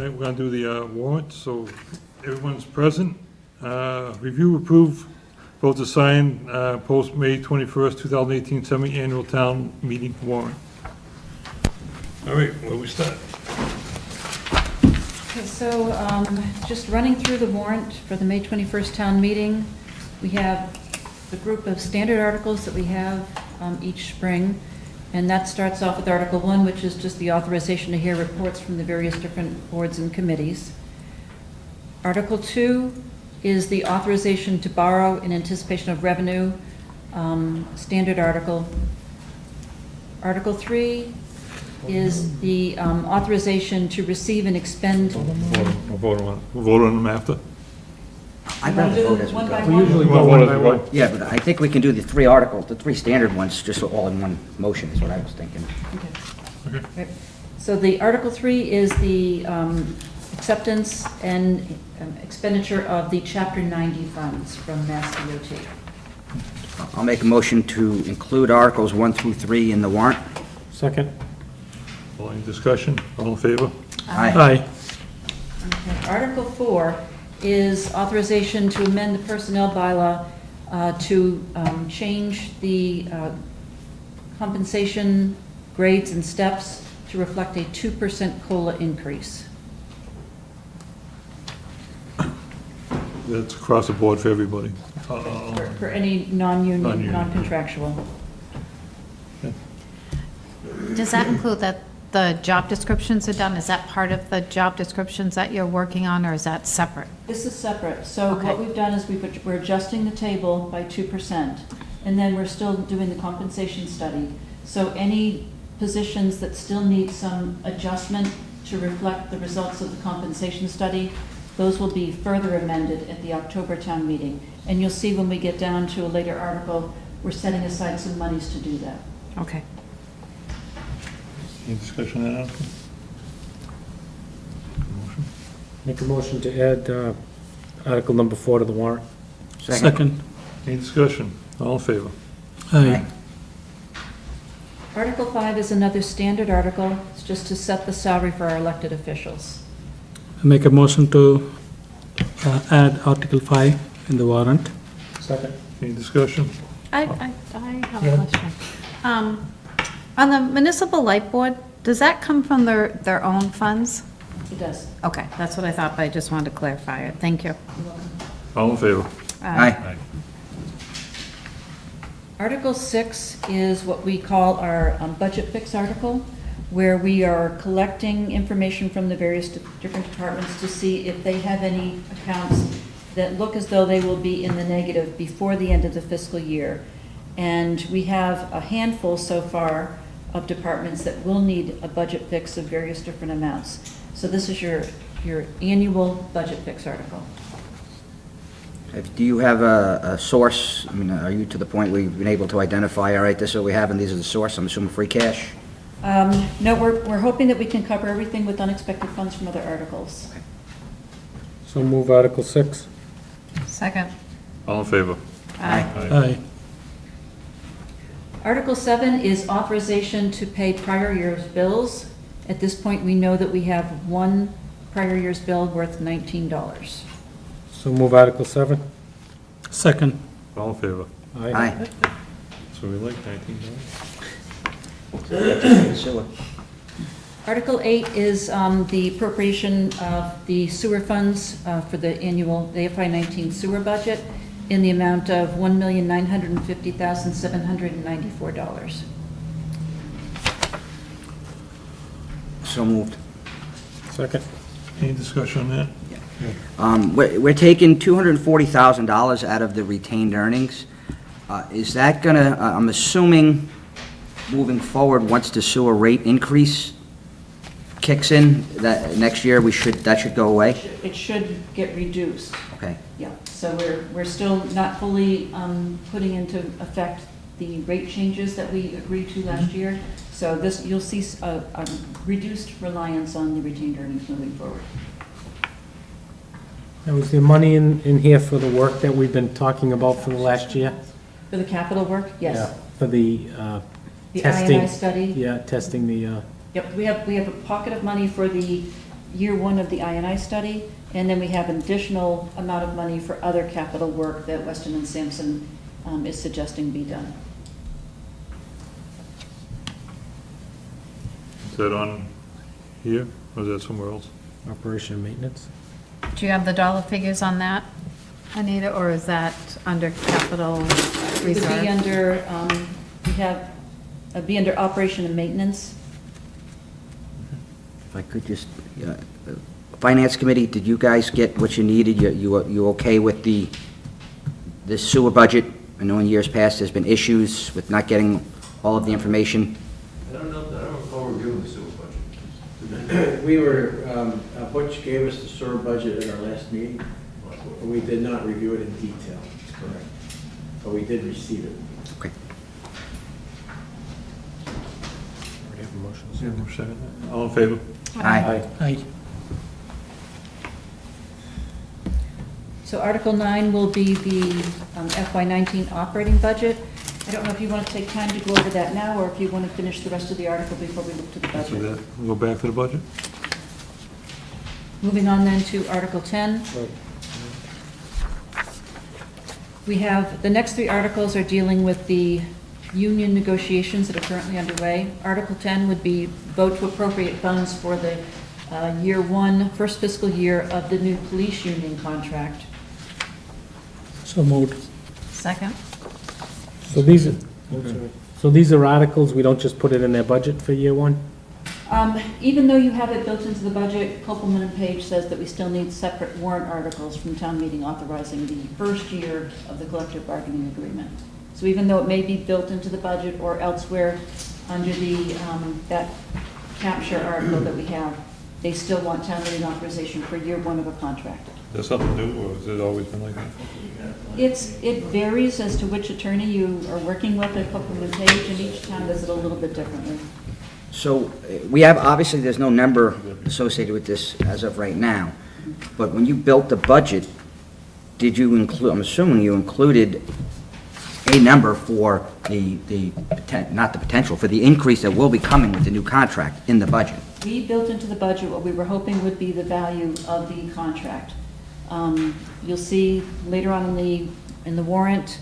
Tonight, we're going to do the warrant, so everyone's present. Review, approve, vote to sign post May 21st, 2018 semi-annual town meeting warrant. All right, where we start? Okay, so just running through the warrant for the May 21st town meeting, we have the group of standard articles that we have each spring, and that starts off with Article 1, which is just the authorization to hear reports from the various different boards and committees. Article 2 is the authorization to borrow in anticipation of revenue, standard article. Article 3 is the authorization to receive and expend. We'll vote on them after. I'd rather vote as we One by go. one? We usually go one by one. Yeah, but I think we can do the three articles, the three standard ones, just all in one motion is what I was thinking. Okay. Okay. Right. So the Article 3 is the acceptance and expenditure of the Chapter 90 funds from Mass DOT. I'll make a motion to include Articles 1 through 3 in the warrant. Second. All in discussion? All in favor? Aye. Okay. Article 4 is authorization to amend the personnel bylaw to change the compensation grades and steps to reflect a 2% COLA increase. That's across the board for everybody. For any non-union, Non-union. non-contractual. Does that include that the job descriptions are done? Is that part of the job descriptions that you're working on, or is that separate? This is separate. So Okay. what we've done is we're adjusting the table by 2%, and then we're still doing the compensation study. So any positions that still need some adjustment to reflect the results of the compensation study, those will be further amended at the October town meeting. And you'll see when we get down to a later article, we're setting aside some monies to do that. Okay. Any discussion on that? Motion? Make a motion to add Article number 4 to the warrant. Second. Any discussion? All in favor? Aye. Article 5 is another standard article. It's just to set the salary for our elected officials. Make a motion to add Article 5 in the warrant. Second. Any discussion? I have a question. On the municipal light board, does that come from their own funds? It does. Okay, that's what I thought, but I just wanted to clarify it. Thank you. All in favor? Aye. Article 6 is what we call our budget fix article, where we are collecting information from the various different departments to see if they have any accounts that look as though they will be in the negative before the end of the fiscal year. And we have a handful so far of departments that will need a budget fix of various different amounts. So this is your annual budget fix article. Do you have a source? I mean, are you to the point where you've been able to identify, all right, this is what we have and these are the source? I'm assuming free cash? No, we're hoping that we can cover everything with unexpected funds from other articles. So move Article 6. Second. All in favor? Aye. Aye. Article 7 is authorization to pay prior year's bills. At this point, we know that we have one prior year's bill worth $19. So move Article 7. Second. All in favor? Aye. So we like $19. Sewer. Article 8 is the appropriation of the sewer funds for the FY19 sewer budget in the amount of $1,950,794. So moved. Second. Any discussion on that? We're taking $240,000 out of the retained earnings. Is that gonna, I'm assuming, moving forward, once the sewer rate increase kicks in, that next year that should go away? It should get reduced. Okay. Yeah, so we're still not fully putting into effect the rate changes that we agreed to last year. So this, you'll see a reduced reliance on the retained earnings moving forward. Now, is there money in here for the work that we've been talking about for the last year? For the capital work, yes. Yeah, for the The testing. INI study. Yeah, testing the, Yep, we have a pocket of money for the year one of the INI study, and then we have an additional amount of money for other capital work that Weston and Sampson is suggesting be done. Is that on here, or is that somewhere else? Operation and maintenance. Do you have the dollar figures on that, Anita, or is that under capital It would be reserve? under, we have, be under operation and maintenance. If I could just, Finance Committee, did you guys get what you needed? You okay with the sewer budget? I know in years past, there's been issues with not getting all of the information. I don't recall reviewing the sewer budget. We were, Butch gave us the sewer budget at our last meeting, but we did not review it in detail, that's correct. But we did receive it. Okay. Already have a motion. Yeah, second. All in favor? Aye. Aye. So Article 9 will be the FY19 operating budget. I don't know if you want to take time to go over that now, or if you want to finish the rest of the article before we look to the So budget. that, we'll go back to the budget? Moving on then to Article 10. We have, the next three articles are dealing with the union negotiations that are currently underway. Article 10 would be vote to appropriate funds for the year one, first fiscal year of the new police union contract. So moved. Second? So these are articles, we don't just put it in their budget for year one? Even though you have it built into the budget, Copeland and Page says that we still need separate warrant articles from town meeting authorizing the first year of the collective bargaining agreement. So even though it may be built into the budget or elsewhere under the, that capture article that we have, they still want town meeting authorization for year one of a contract. Is that something new, or has it always been like that? It varies as to which attorney you are working with at Copeland and Page, and each town does it a little bit differently. So we have, obviously, there's no number associated with this as of right now, but when you built the budget, did you include, I'm assuming you included a number for not the potential, for the increase that will be coming with the new contract in the budget? We built into the budget what we were hoping would be the value of the contract. You'll see later on in the warrant,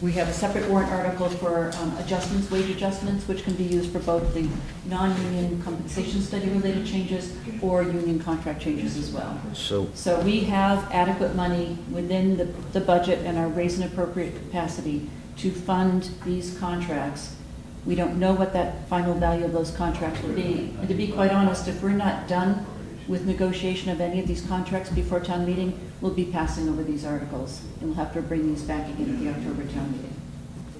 we have a separate warrant article for adjustments, wage adjustments, which can be used for both the non-union compensation study related changes or union contract changes as well. So we have adequate money within the budget and our raise and appropriate capacity to fund these contracts. We don't know what that final value of those contracts will be. And to be quite honest, if we're not done with negotiation of any of these contracts before town meeting, we'll be passing over these articles, and we'll have to bring these back again at the October town meeting.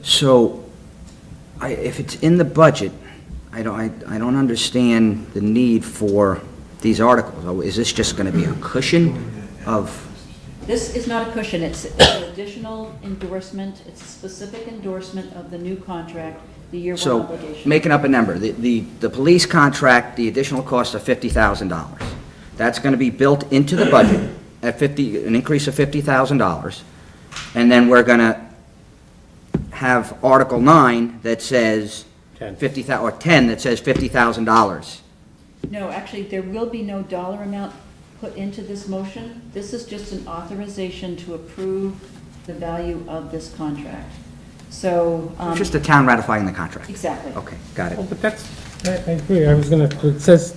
So, if it's in the budget, I don't understand the need for these articles. Is this just going to be a cushion of? This is not a cushion, it's an additional endorsement, it's a specific endorsement of the new contract, the year one So, obligation. making up a number, the police contract, the additional cost of $50,000. That's going to be built into the budget at an increase of $50,000. And then we're going to have Article 9 that says 10. 50,000, or 10 that says $50,000. No, actually, there will be no dollar amount put into this motion. This is just an authorization to approve the value of this contract. So. Just the town ratifying the contract. Exactly. Okay, got it. Oh, but that's, I agree, it says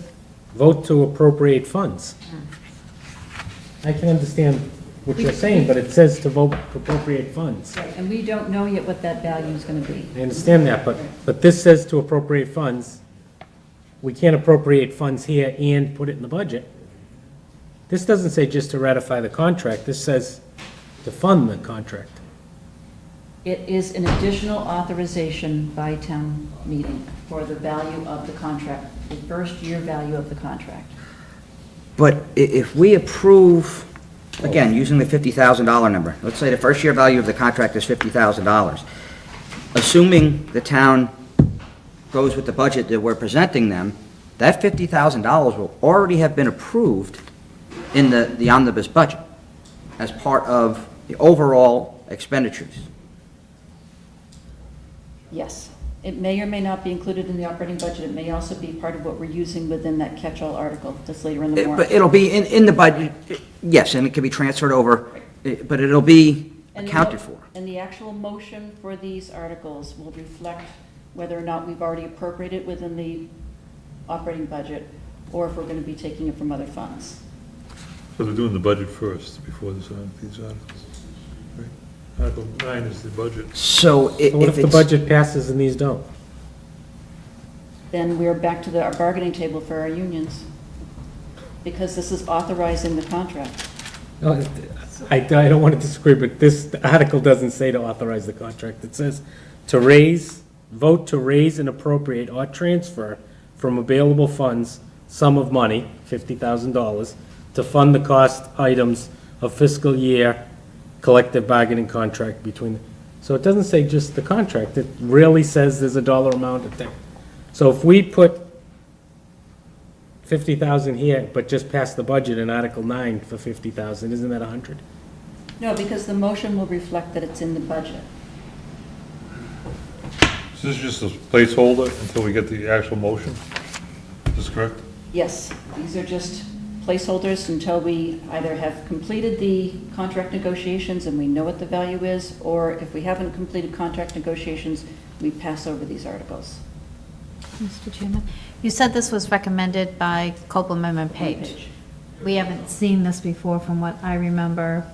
vote to appropriate funds. I can understand what you're saying, but it says to vote to appropriate funds. Right, and we don't know yet what that value is going to be. I understand that, but this says to appropriate funds. We can't appropriate funds here and put it in the budget. This doesn't say just to ratify the contract, this says to fund the contract. It is an additional authorization by town meeting for the value of the contract, the first year value of the contract. But if we approve, again, using the $50,000 number, let's say the first year value of the contract is $50,000, assuming the town goes with the budget that we're presenting them, that $50,000 will already have been approved in the omnibus budget as part of the overall expenditures. Yes. It may or may not be included in the operating budget. It may also be part of what we're using within that catch-all article that's later in the But warrant. it'll be in the budget, yes, and it can be transferred over, but it'll be And the accounted mo- for. And the actual motion for these articles will reflect whether or not we've already appropriated within the operating budget, or if we're going to be taking it from other funds. So they're doing the budget first before these articles, right? Article 9 is the budget. So So what if the it's, budget passes and these don't? Then we're back to our bargaining table for our unions, because this is authorizing the contract. No, I don't want to disagree, but this article doesn't say to authorize the contract. It says to vote to raise and appropriate or transfer from available funds sum of money, $50,000, to fund the cost items of fiscal year collective bargaining contract between, so it doesn't say just the contract. It really says there's a dollar amount at there. So if we put 50,000 here, but just pass the budget in Article 9 for 50,000, isn't that 100? No, because the motion will reflect that it's in the budget. So this is just a placeholder until we get the actual motion? Is this correct? Yes, these are just placeholders until we either have completed the contract negotiations and we know what the value is, or if we haven't completed contract negotiations, we pass over these articles. Mr. Chairman, you said this was recommended by Copeland and Page. We haven't seen this before from what I remember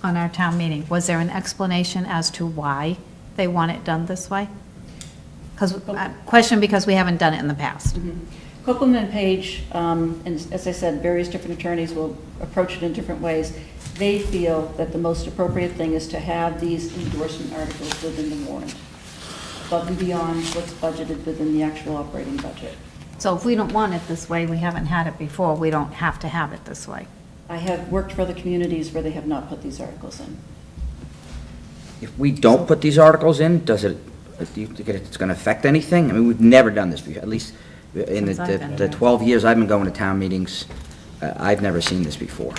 on our town meeting. Was there an explanation as to why they want it done this way? Question because we haven't done it in the past. Copeland and Page, and as I said, various different attorneys will approach it in different ways. They feel that the most appropriate thing is to have these endorsement articles within the warrant, above and beyond what's budgeted within the actual operating budget. So if we don't want it this way, we haven't had it before, we don't have to have it this way. I have worked for other communities where they have not put these articles in. if we don't put these articles in, do you think it's going to affect anything? I mean, we've never done this before, at least in Since I've been the here. 12 years I've been going to town meetings, I've never seen this before.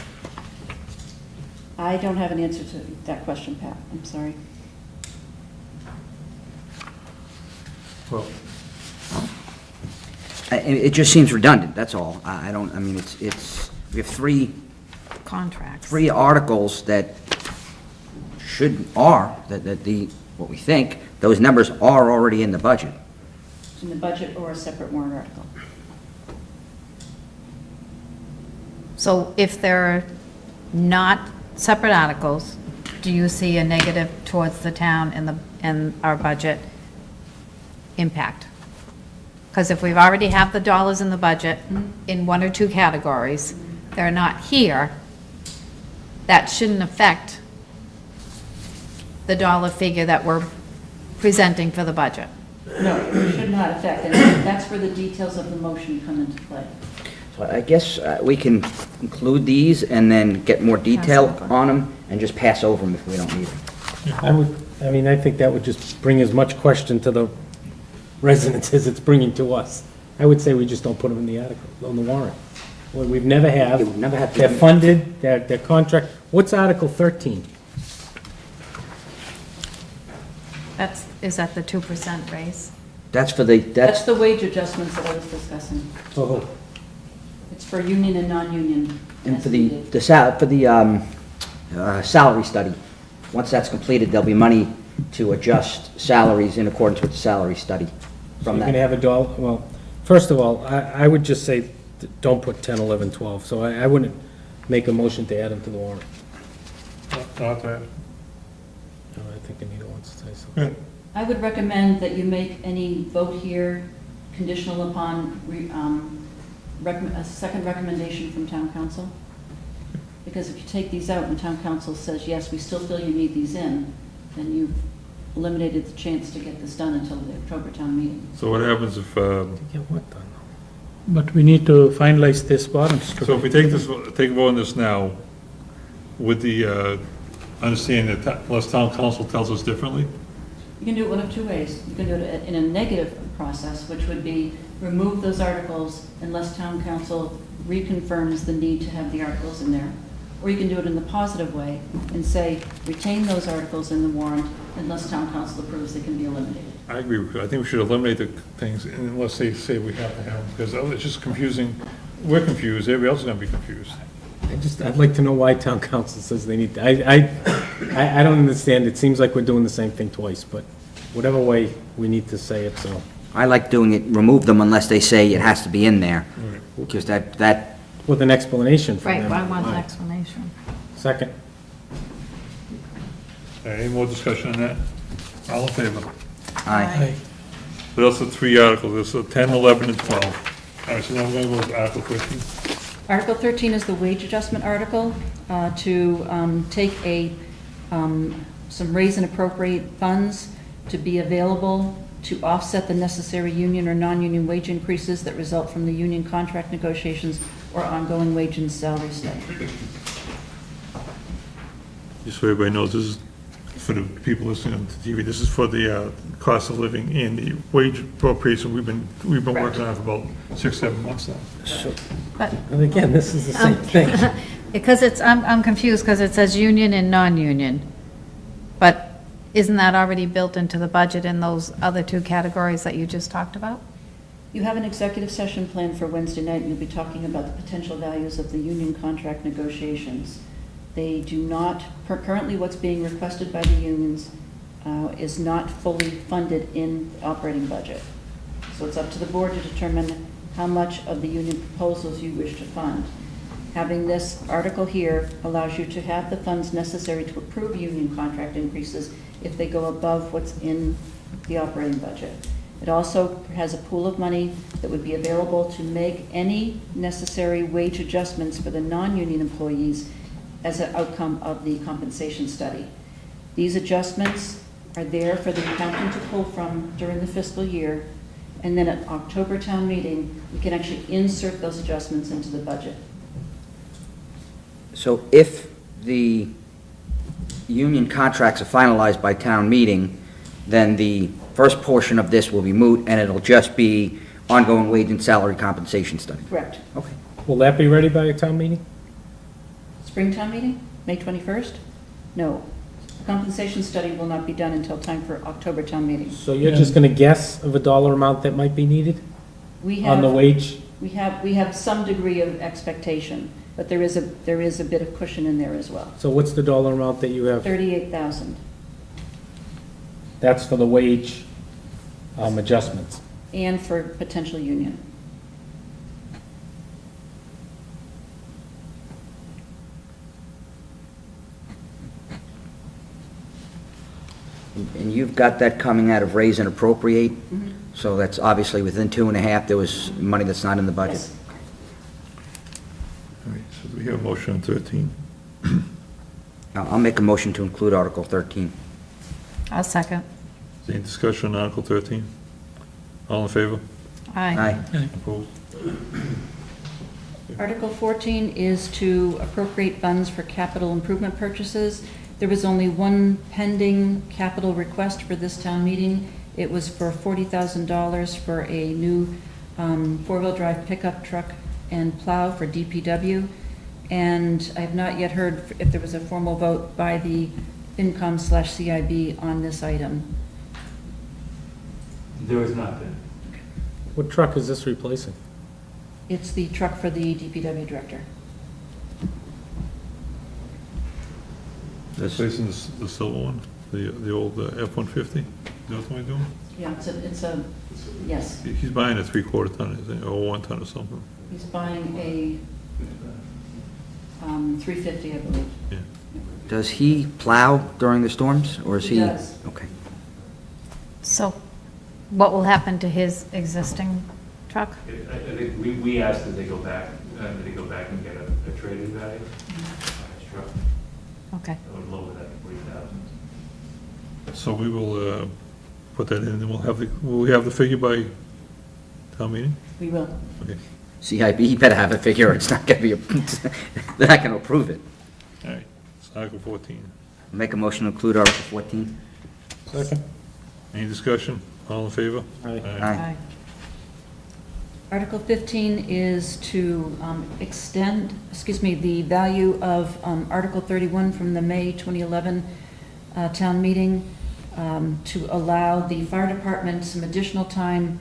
I don't have an answer to that question, Pat. I'm sorry. Well, It just seems redundant, that's all. I don't, I mean, we have three Contracts. articles that what we think, those numbers are already in the budget. In the budget or a separate warrant article. So if they're not separate articles, do you see a negative towards the town and our budget impact? Because if we've already have the dollars in the budget in one or two categories, they're not here, that shouldn't affect the dollar figure that we're presenting for the budget. No, it should not affect, and that's where the details of the motion come into play. So I guess we can include these and then get more detail Pass over. on them and just pass over them if we don't need them. I think that would just bring as much question to the residents as it's bringing to us. I would say we just don't put them in the article, on the warrant. Well, we've never have. Yeah, we've never had to. They're funded, they're contract. What's Article 13? Is that the 2% raise? That's That's the wage adjustments that I was discussing. Oh, It's for union and non-union. and as for needed. the salary study. Once that's completed, there'll be money to adjust salaries in accordance with the salary study so from you're gonna that. have a dollar, well, first of all, I would just say, don't put 10, 11, 12. So I wouldn't make a motion to add them to the warrant. not that. No, I think Anita wants to say something. Yeah. I would recommend that you make any vote here conditional upon a second recommendation from town council. Because if you take these out and town council says, yes, we still feel you need these in, then you've eliminated the chance to get this done until the October town meeting. So what happens if, Get what done? But we need to finalize this warrant. so if we take a vote on this now, with the understanding that unless town council tells us differently? You can do it one of two ways. You can do it in a negative process, which would be remove those articles unless town council reconfirms the need to have the articles in there. Or you can do it in the positive way and say, retain those articles in the warrant unless town council approves they can be eliminated. I agree with you. I think we should eliminate the things unless they say we have to have them, because it's just confusing. We're confused, everybody else is gonna be confused. I'd like to know why town council says they need, I don't understand, it seems like we're doing the same thing twice, but whatever way we need to say it, so. I like doing it, remove them unless they say it has to be in there, because that, With an explanation from Right, them. I want an why. explanation. Second. Any more discussion on that? All in favor? aye. So that's the three articles, there's 10, 11, and 12. All right, so now we're gonna go to Article 13. Article 13 is the wage adjustment article to take some raise and appropriate funds to be available to offset the necessary union or non-union wage increases that result from the union contract negotiations or ongoing wage and salary study. Just so everybody knows, this is for the people listening on TV, this is for the cost of living and the wage appropriation we've been working on for about 6, 7 months now. But, And again, this is the same thing. because it's, I'm confused, because it says union and non-union. But isn't that already built into the budget in those other two categories that you just talked about? You have an executive session planned for Wednesday night, and you'll be talking about the potential values of the union contract negotiations. They do not, currently what's being requested by the unions is not fully funded in the operating budget. So it's up to the board to determine how much of the union proposals you wish to fund. Having this article here allows you to have the funds necessary to approve union contract increases if they go above what's in the operating budget. It also has a pool of money that would be available to make any necessary wage adjustments for the non-union employees as an outcome of the compensation study. These adjustments are there for the accountant to pull from during the fiscal year, and then at October town meeting, we can actually insert those adjustments into the budget. So if the union contracts are finalized by town meeting, then the first portion of this will be moot, and it'll just be ongoing wage and salary compensation study. Correct. Okay. Will that be ready by a town meeting? Springtown meeting, May 21st? No. The compensation study will not be done until time for October town meeting. So you're just gonna guess of a dollar amount that might be needed We on the have, wage? we have some degree of expectation, but there is a bit of cushion in there as well. So what's the dollar amount that you have? 38,000. That's for the wage adjustments. And for potential union. And you've got that coming out of raise and appropriate, so that's obviously within 2.5, there was money that's not in the budget. Yes. All right, so do we have a motion on 13? I'll make a motion to include Article 13. I'll second. Any discussion on Article 13? All in favor? Aye. Opposed? Article 14 is to appropriate funds for capital improvement purchases. There was only one pending capital request for this town meeting. It was for $40,000 for a new four-wheel drive pickup truck and plow for DPW. And I have not yet heard if there was a formal vote by the FinCom/CIB on this item. There was not then. What truck is this replacing? It's the truck for the DPW director. Replacing the silver one, the old F-150? Is that what we're doing? Yeah, it's a, yes. He's buying a 3/4 ton, isn't he, or 1 ton or something? He's buying a 350, I believe. Yeah. Does he plow during the storms, or is he? He does. Okay. So what will happen to his existing truck? I think we asked that they go back and get a traded value on his truck. Okay. That would lower that to 40,000. So we will put that in, and will we have the figure by town meeting? We will. Okay, CIB, he better have a figure, or it's not gonna be, they're not gonna approve it. all right, it's Article 14. Make a motion to include Article 14. Second. Any discussion? All in favor? Aye. Aye. Article 15 is to extend, the value of Article 31 from the May 2011 town meeting. to allow the fire department some additional time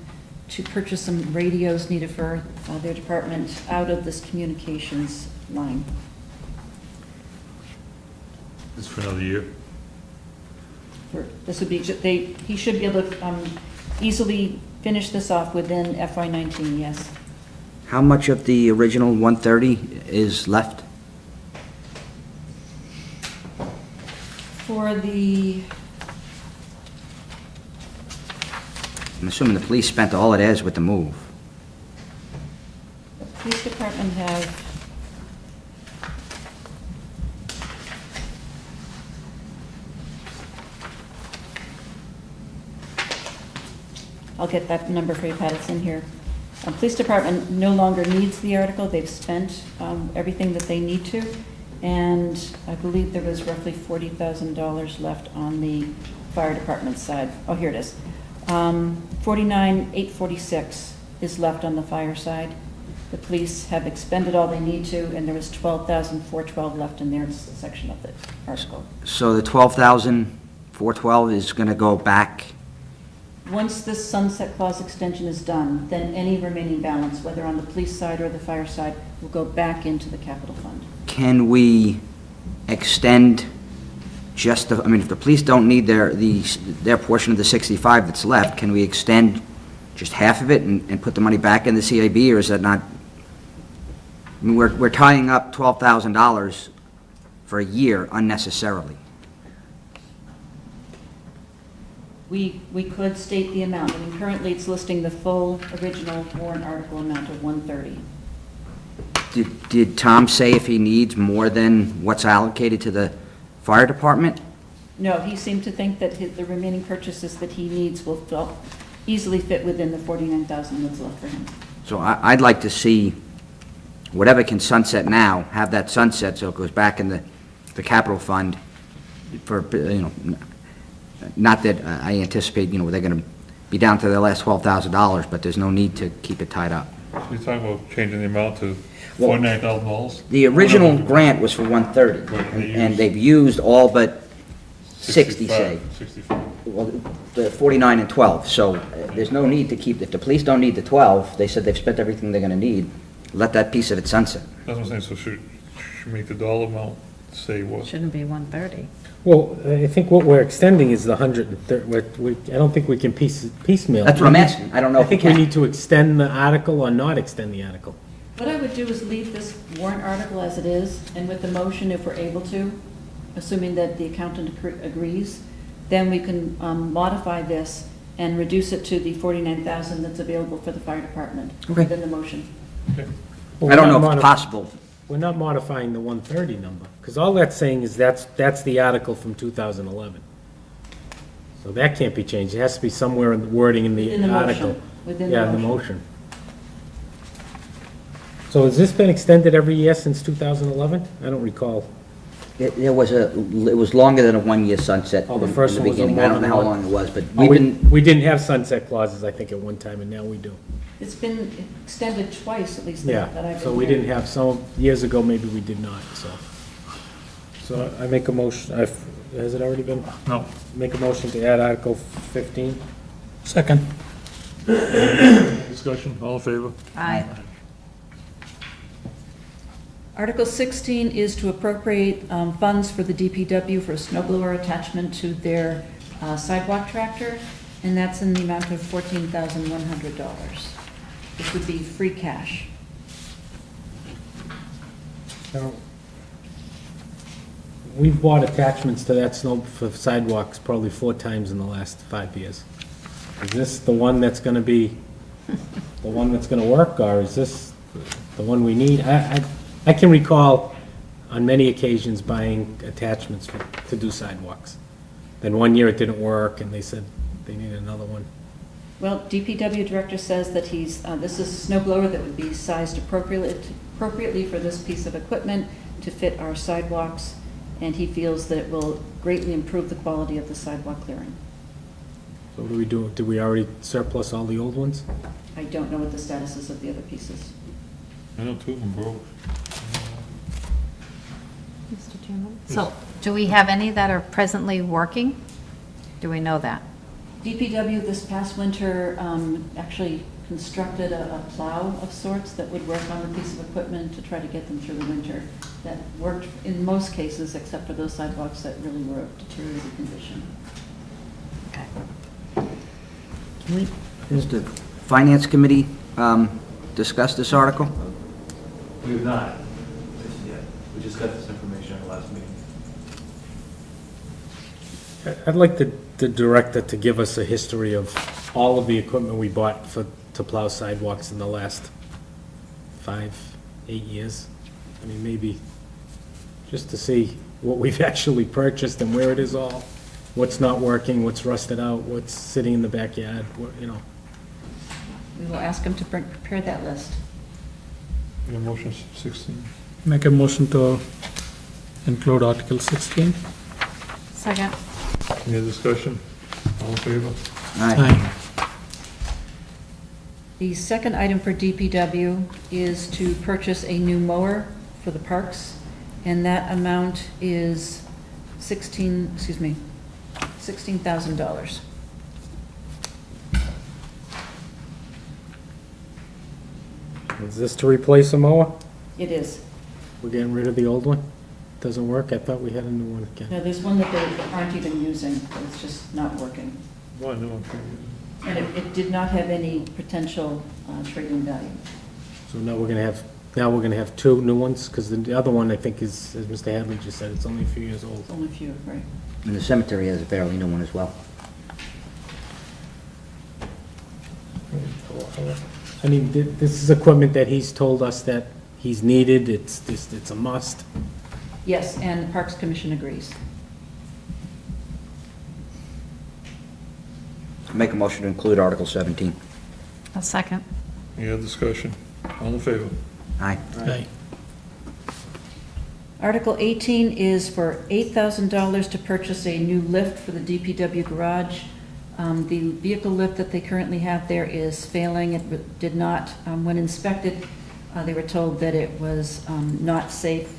to purchase some radios needed for their department out of this communications line. It's for another year. This would be, he should be able to easily finish this off within FY '19, yes. How much of the original 130 is left? For the, I'm assuming the police spent all it is with the move. police department have, I'll get that number for you, Pat, it's in here. Police department no longer needs the article, they've spent everything that they need to, and I believe there was roughly $40,000 left on the fire department side. Oh, here it is. 49,846 is left on the fire side. The police have expended all they need to, and there was 12,412 left in their section of the article. So the 12,412 is going to go back. Once this sunset clause extension is done, then any remaining balance, whether on the police side or the fire side, will go back into the capital fund. Can we extend just the, I mean, if the police don't need their portion of the 65 that's left, can we extend just half of it and put the money back in the CIB, or is that not? I mean, we're tying up $12,000 for a year unnecessarily. We could state the amount. I mean, currently it's listing the full original warrant article amount of 130. Did Tom say if he needs more than what's allocated to the fire department? No, he seemed to think that the remaining purchases that he needs will easily fit within the 49,000 that's left for him. So I'd like to see whatever can sunset now, have that sunset so it goes back in the capital fund for, not that I anticipate, they're going to be down to their last $12,000, but there's no need to keep it tied up. So you're talking about changing the amount to $49,000? The original grant was for 130, and they've used all but 60, say. 65. Well, the 49 and 12, so there's no need to keep, if the police don't need the 12, they said they've spent everything they're going to need, let that piece of it sunset. That's what I'm saying, so should make the dollar amount say what? Shouldn't be 130. Well, I think what we're extending is the 130, I don't think we can piecemeal. That's what I'm asking. I don't know I if we think we can. need to extend the article or not extend the article. What I would do is leave this warrant article as it is, and with the motion, if we're able to, assuming that the accountant agrees, then we can modify this and reduce it to the 49,000 that's available for the fire department Okay. within the motion. Well, I don't we're know not if it's possible. We're not modifying the 130 number, because all that's saying is that's the article from 2011. So that can't be changed. It has to be somewhere in the wording in Within the the article. motion. Within the Yeah, in the motion. motion. So has this been extended every year since 2011? I don't recall. It was longer than a one-year sunset Oh, the in first the one was a beginning. I don't know how one. long it was, but Oh, we've been, we didn't have sunset clauses, I think, at one time, and now we do. It's been extended twice, at least, that I've Yeah, been so we here. didn't have, some, years ago, maybe we did not, so. So I make a motion, has it already been? No. Make a motion to add Article 15? Second. Discussion, all in favor? Aye. Article 16 is to appropriate funds for the DPW for a snow blower attachment to their sidewalk tractor, and that's in the amount of $14,100. This would be free cash. Now, we've bought attachments to that snow for sidewalks probably 4 times in the last 5 years. Is this the one that's gonna be, the one that's gonna work, or is this the one we need? I can recall on many occasions buying attachments to do sidewalks. Then one year it didn't work, and they said they needed another one. Well, DPW director says that this is a snow blower that would be sized appropriately for this piece of equipment to fit our sidewalks, and he feels that it will greatly improve the quality of the sidewalk clearing. So what do we do? Did we already surplus all the old ones? I don't know what the status is of the other pieces. I know two of them broke. Mr. Chairman? So, do we have any that are presently working? Do we know that? DPW this past winter actually constructed a plow of sorts that would work on the piece of equipment to try to get them through the winter. That worked in most cases, except for those sidewalks that really were of deteriorated condition. Okay. Has the Finance Committee discussed this article? We have not, yet. We just got this information at the last meeting. I'd like the director to give us a history of all of the equipment we bought to plow sidewalks in the last 5, 8 years. I mean, maybe just to see what we've actually purchased and where it is all, what's not working, what's rusted out, what's sitting in the backyard, you know. We will ask them to prepare that list. Your motion 16. Make a motion to include Article 16. Second. Any other discussion? All in favor? Aye. The second item for DPW is to purchase a new mower for the parks, and that amount is $16,000. Is this to replace a mower? It is. We're getting rid of the old one? Doesn't work? I thought we had a new one again. No, there's one that they aren't even using, it's just not working. Well, no, okay. And it did not have any potential trade-in value. So now we're gonna have 2 new ones, because the other one, I think, is, as Mr. Hadley just said, it's only a few years old. It's only a few, right? And the cemetery has a fairly new one as well. I mean, this is equipment that he's told us that he's needed, it's a must. Yes, and the Parks Commission agrees. Make a motion to include Article 17. A second. Any other discussion? All in favor? Aye. Aye. Article 18 is for $8,000 to purchase a new lift for the DPW garage. The vehicle lift that they currently have there is failing. It did not, when inspected, they were told that it was not safe.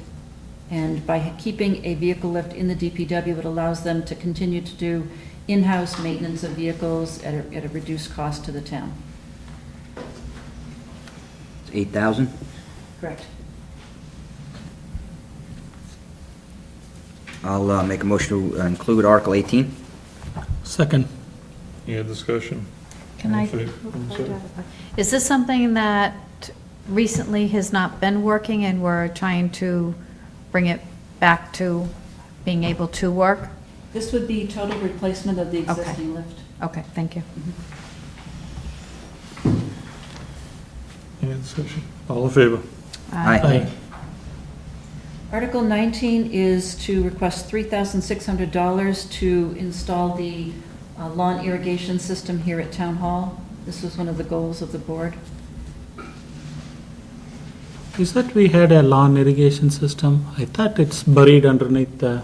And by keeping a vehicle lift in the DPW, it allows them to continue to do in-house maintenance of vehicles at a reduced cost to the town. It's 8,000. Correct. I'll make a motion to include Article 18. Second. Any other discussion? Can All I? in favor? I'm sorry. Is this something that recently has not been working and we're trying to bring it back to being able to work? This would be total replacement of the Okay. existing lift. Okay, thank you. Any other discussion? All in favor? Aye. Aye. Article 19 is to request $3,600 to install the lawn irrigation system here at Town Hall. This was one of the goals of the board. Is that we had a lawn irrigation system? I thought it's buried underneath the,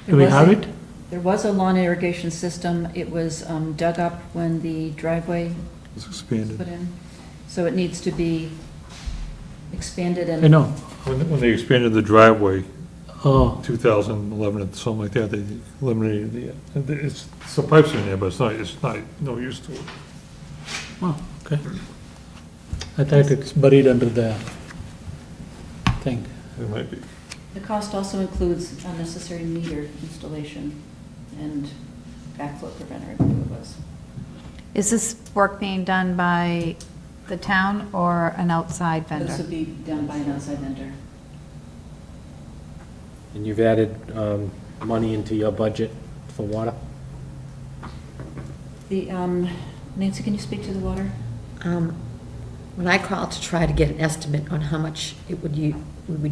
do we have it? There was a lawn irrigation system. It was dug up when the driveway It's was expanded. put in. So it needs to be expanded and. I know. When they expanded the driveway, Oh, 2011 or something like that, they eliminated it's, some pipes in there, but it's not, no use to it. oh, okay. I thought it's buried under the thing. It might be. The cost also includes unnecessary meter installation and backflow preventer, I believe it was. Is this work being done by the town or an outside This vendor? would be done by an outside vendor. And you've added money into your budget for water? The, Nancy, can you speak to the water? When I called to try to get an estimate on how much we would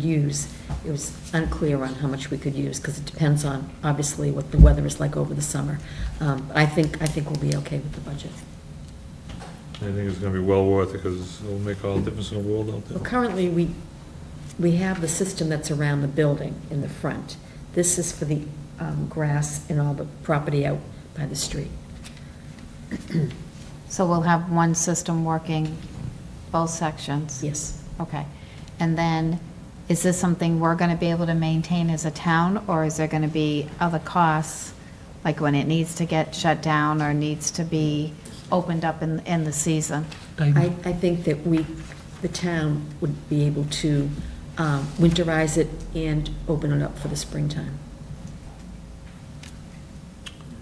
use, it was unclear on how much we could use, because it depends on, obviously, what the weather is like over the summer. But I think we'll be okay with the budget. I think it's gonna be well worth it, because it'll make all the difference in the world out Well, there. currently, we have the system that's around the building in the front. This is for the grass and all the property out by the street. So we'll have one system working both sections? Yes. Okay. And then is this something we're going to be able to maintain as a town, or is there going to be other costs, like when it needs to get shut down or needs to be opened up in the season? I think that the town would be able to winterize it and open it up for the springtime.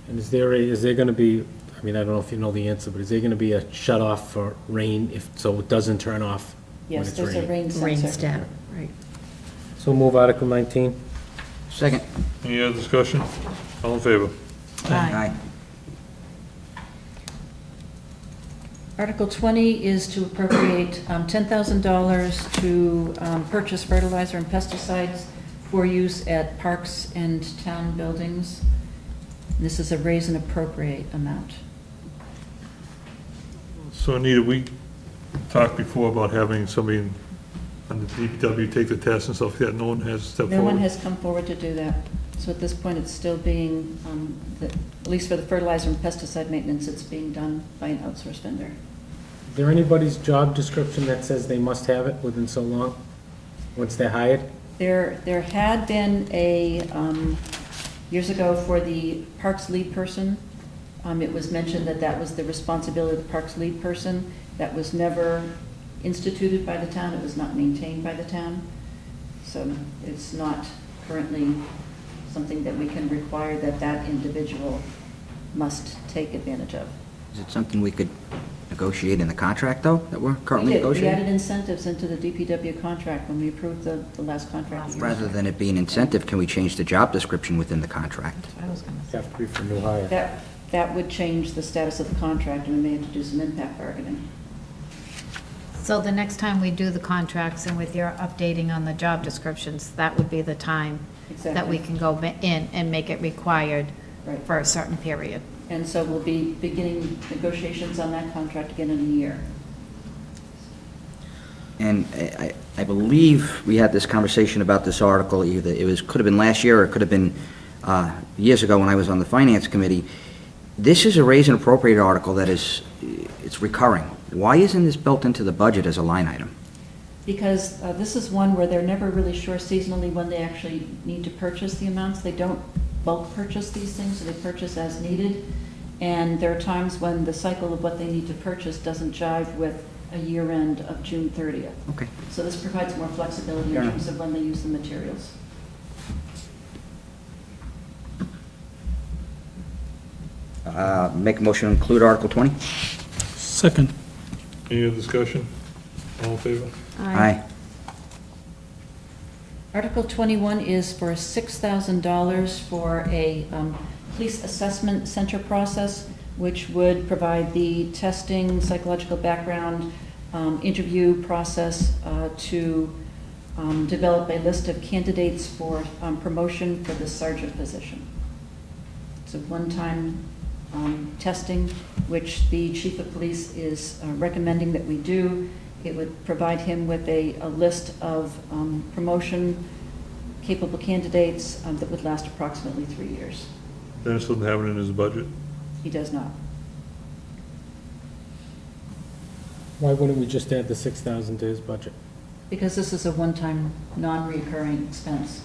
And is there gonna be, I mean, I don't know if you know the answer, but is there gonna be a shut off for rain so it doesn't turn off when Yes, it's there's a raining? rain Rain sensor. stat, right. So move Article 19. Second. Any other discussion? All in favor? Aye. Article 20 is to appropriate $10,000 to purchase fertilizer and pesticides for use at parks and town buildings. This is a raise and appropriate amount. So Anita, we talked before about having somebody on the DPW take the test and stuff like that. No one has stepped No one forward. has come forward to do that. So at this point, it's still being, at least for the fertilizer and pesticide maintenance, it's being done by an outsourced vendor. Is there anybody's job description that says they must have it within so long, once they're hired? There had been a, years ago for the parks lead person, it was mentioned that that was the responsibility of the parks lead person. That was never instituted by the town, it was not maintained by the town. So it's not currently something that we can require that that individual must take advantage of. Is it something we could negotiate in the contract, though, that we're currently We did. We negotiating? added incentives into the DPW contract when we approved the last contract. years Rather ago. than it being incentive, can we change the job description within the contract? I was going to say. Have to be for new hire. That would change the status of the contract, and we may have to do some impact bargaining. So the next time we do the contracts and with your updating on the job descriptions, that would be the time that we Exactly. can go in and make it required Right. for a certain period. And so we'll be beginning negotiations on that contract again in a year. And I believe we had this conversation about this article, either could have been last year, or it could have been years ago when I was on the Finance Committee. This is a raise and appropriate article that it's recurring. Why isn't this built into the budget as a line item? Because this is one where they're never really sure seasonally when they actually need to purchase the amounts. They don't bulk purchase these things, so they purchase as needed. And there are times when the cycle of what they need to purchase doesn't jive with a year end of June 30th. Okay. So this provides more flexibility in Fair enough. terms of when they use the materials. Make a motion to include Article 20? Second. Any other discussion? All in favor? Aye. Article 21 is for $6,000 for a police assessment center process, which would provide the testing, psychological background, interview process to develop a list of candidates for promotion for the sergeant position. It's a one-time testing, which the chief of police is recommending that we do. It would provide him with a list of promotion-capable candidates that would last approximately 3 years. Dennis doesn't have it in his budget. He does not. Why wouldn't we just add the 6,000 to his budget? Because this is a one-time, non-recurring expense.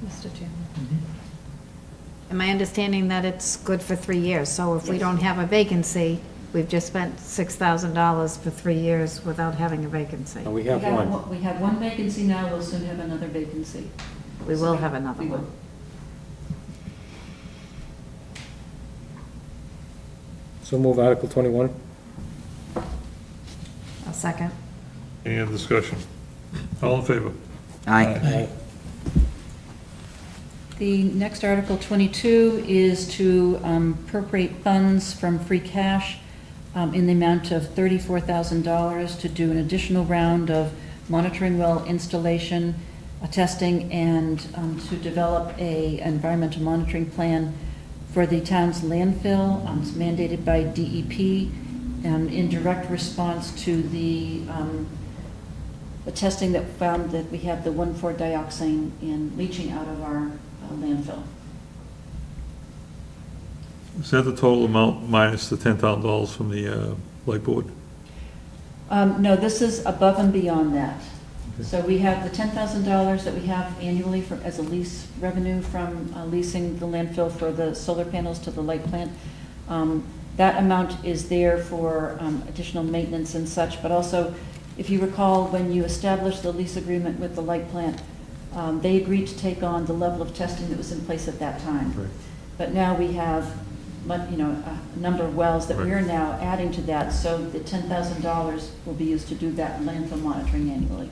Mr. Chairman. Am I understanding that it's good for 3 years? So if we Yes. don't have a vacancy, we've just spent $6,000 for 3 years without having a vacancy? We have one. We have one vacancy now, we'll soon have another vacancy. We will have another We will. one. So move Article 21. A second. Any other discussion? All in favor? Aye. The next Article 22 is to appropriate funds from free cash in the amount of $34,000 to do an additional round of monitoring well installation, testing, and to develop a environmental monitoring plan for the town's landfill. It's mandated by DEP in direct response to the testing that found that we have the 1,4-dioxane in leaching out of our landfill. Is that the total amount minus the $10,000 from the light board? No, this is above and beyond that. So we have the $10,000 that we have annually as a lease revenue from leasing the landfill for the solar panels to the light plant. That amount is there for additional maintenance and such, but also, if you recall, when you established the lease agreement with the light plant, they agreed to take on the level of testing that was in place at that time. Right. But now we have, a number of wells that we are now adding to that, so the $10,000 will be used to do that landfill monitoring annually.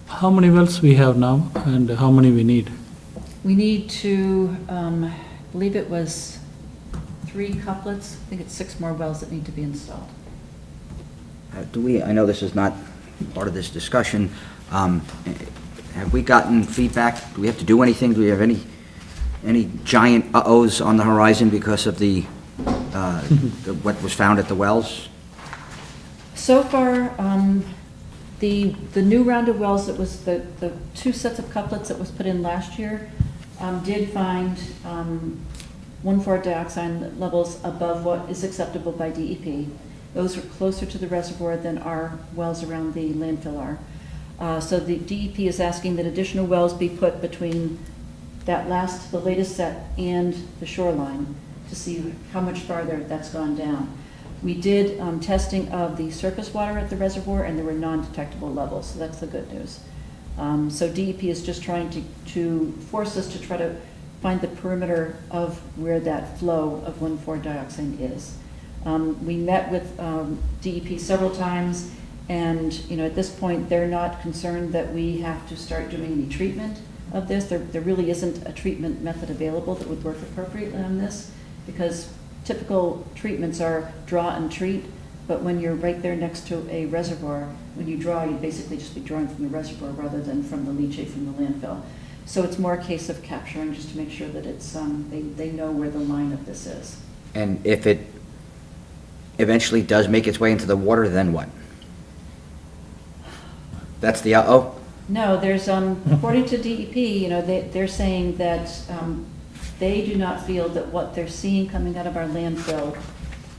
How many wells we have now and how many we need? We need to, I believe it was 3 couplets, I think it's 6 more wells that need to be installed. I know this is not part of this discussion, have we gotten feedback? Do we have to do anything? Do we have any giant uh-ohs on the horizon because of what was found at the wells? So far, the new round of wells that was the 2 sets of couplets that was put in last year did find 1,4-dioxane levels above what is acceptable by DEP. Those are closer to the reservoir than our wells around the landfill are. So the DEP is asking that additional wells be put between the latest set and the shoreline to see how much farther that's gone down. We did testing of the surface water at the reservoir, and there were non-detectable levels, so that's the good news. So DEP is just trying to force us to try to find the perimeter of where that flow of 1,4-dioxane is. We met with DEP several times, and at this point, they're not concerned that we have to start doing any treatment of this. There really isn't a treatment method available that would work appropriately on this, because typical treatments are draw and treat, but when you're right there next to a reservoir, when you draw, you'd basically just be drawing from the reservoir rather than from the leachate from the landfill. So it's more a case of capturing, just to make sure that it's they know where the line of this is. And if it eventually does make its way into the water, then what? That's the uh-oh? No, there's, according to DEP, they're saying that they do not feel that what they're seeing coming out of our landfill,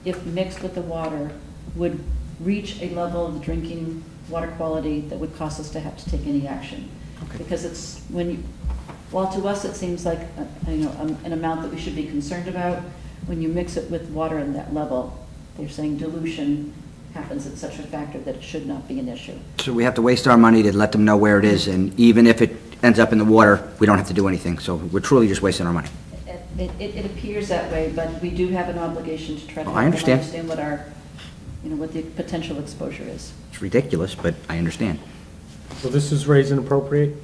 if mixed with the water, would reach a level of drinking water quality that would cause us to have to take any action. Okay. Because it's, while to us it seems like, an amount that we should be concerned about, when you mix it with water in that level, they're saying dilution happens at such a factor that it should not be an issue. So we have to waste our money to let them know where it is, and even if it ends up in the water, we don't have to do anything. So we're truly just wasting our money. It appears that way, but we do have an obligation to try to Oh, help I them understand. understand what our, what the potential exposure is. It's ridiculous, but I understand. So this is raise and appropriate?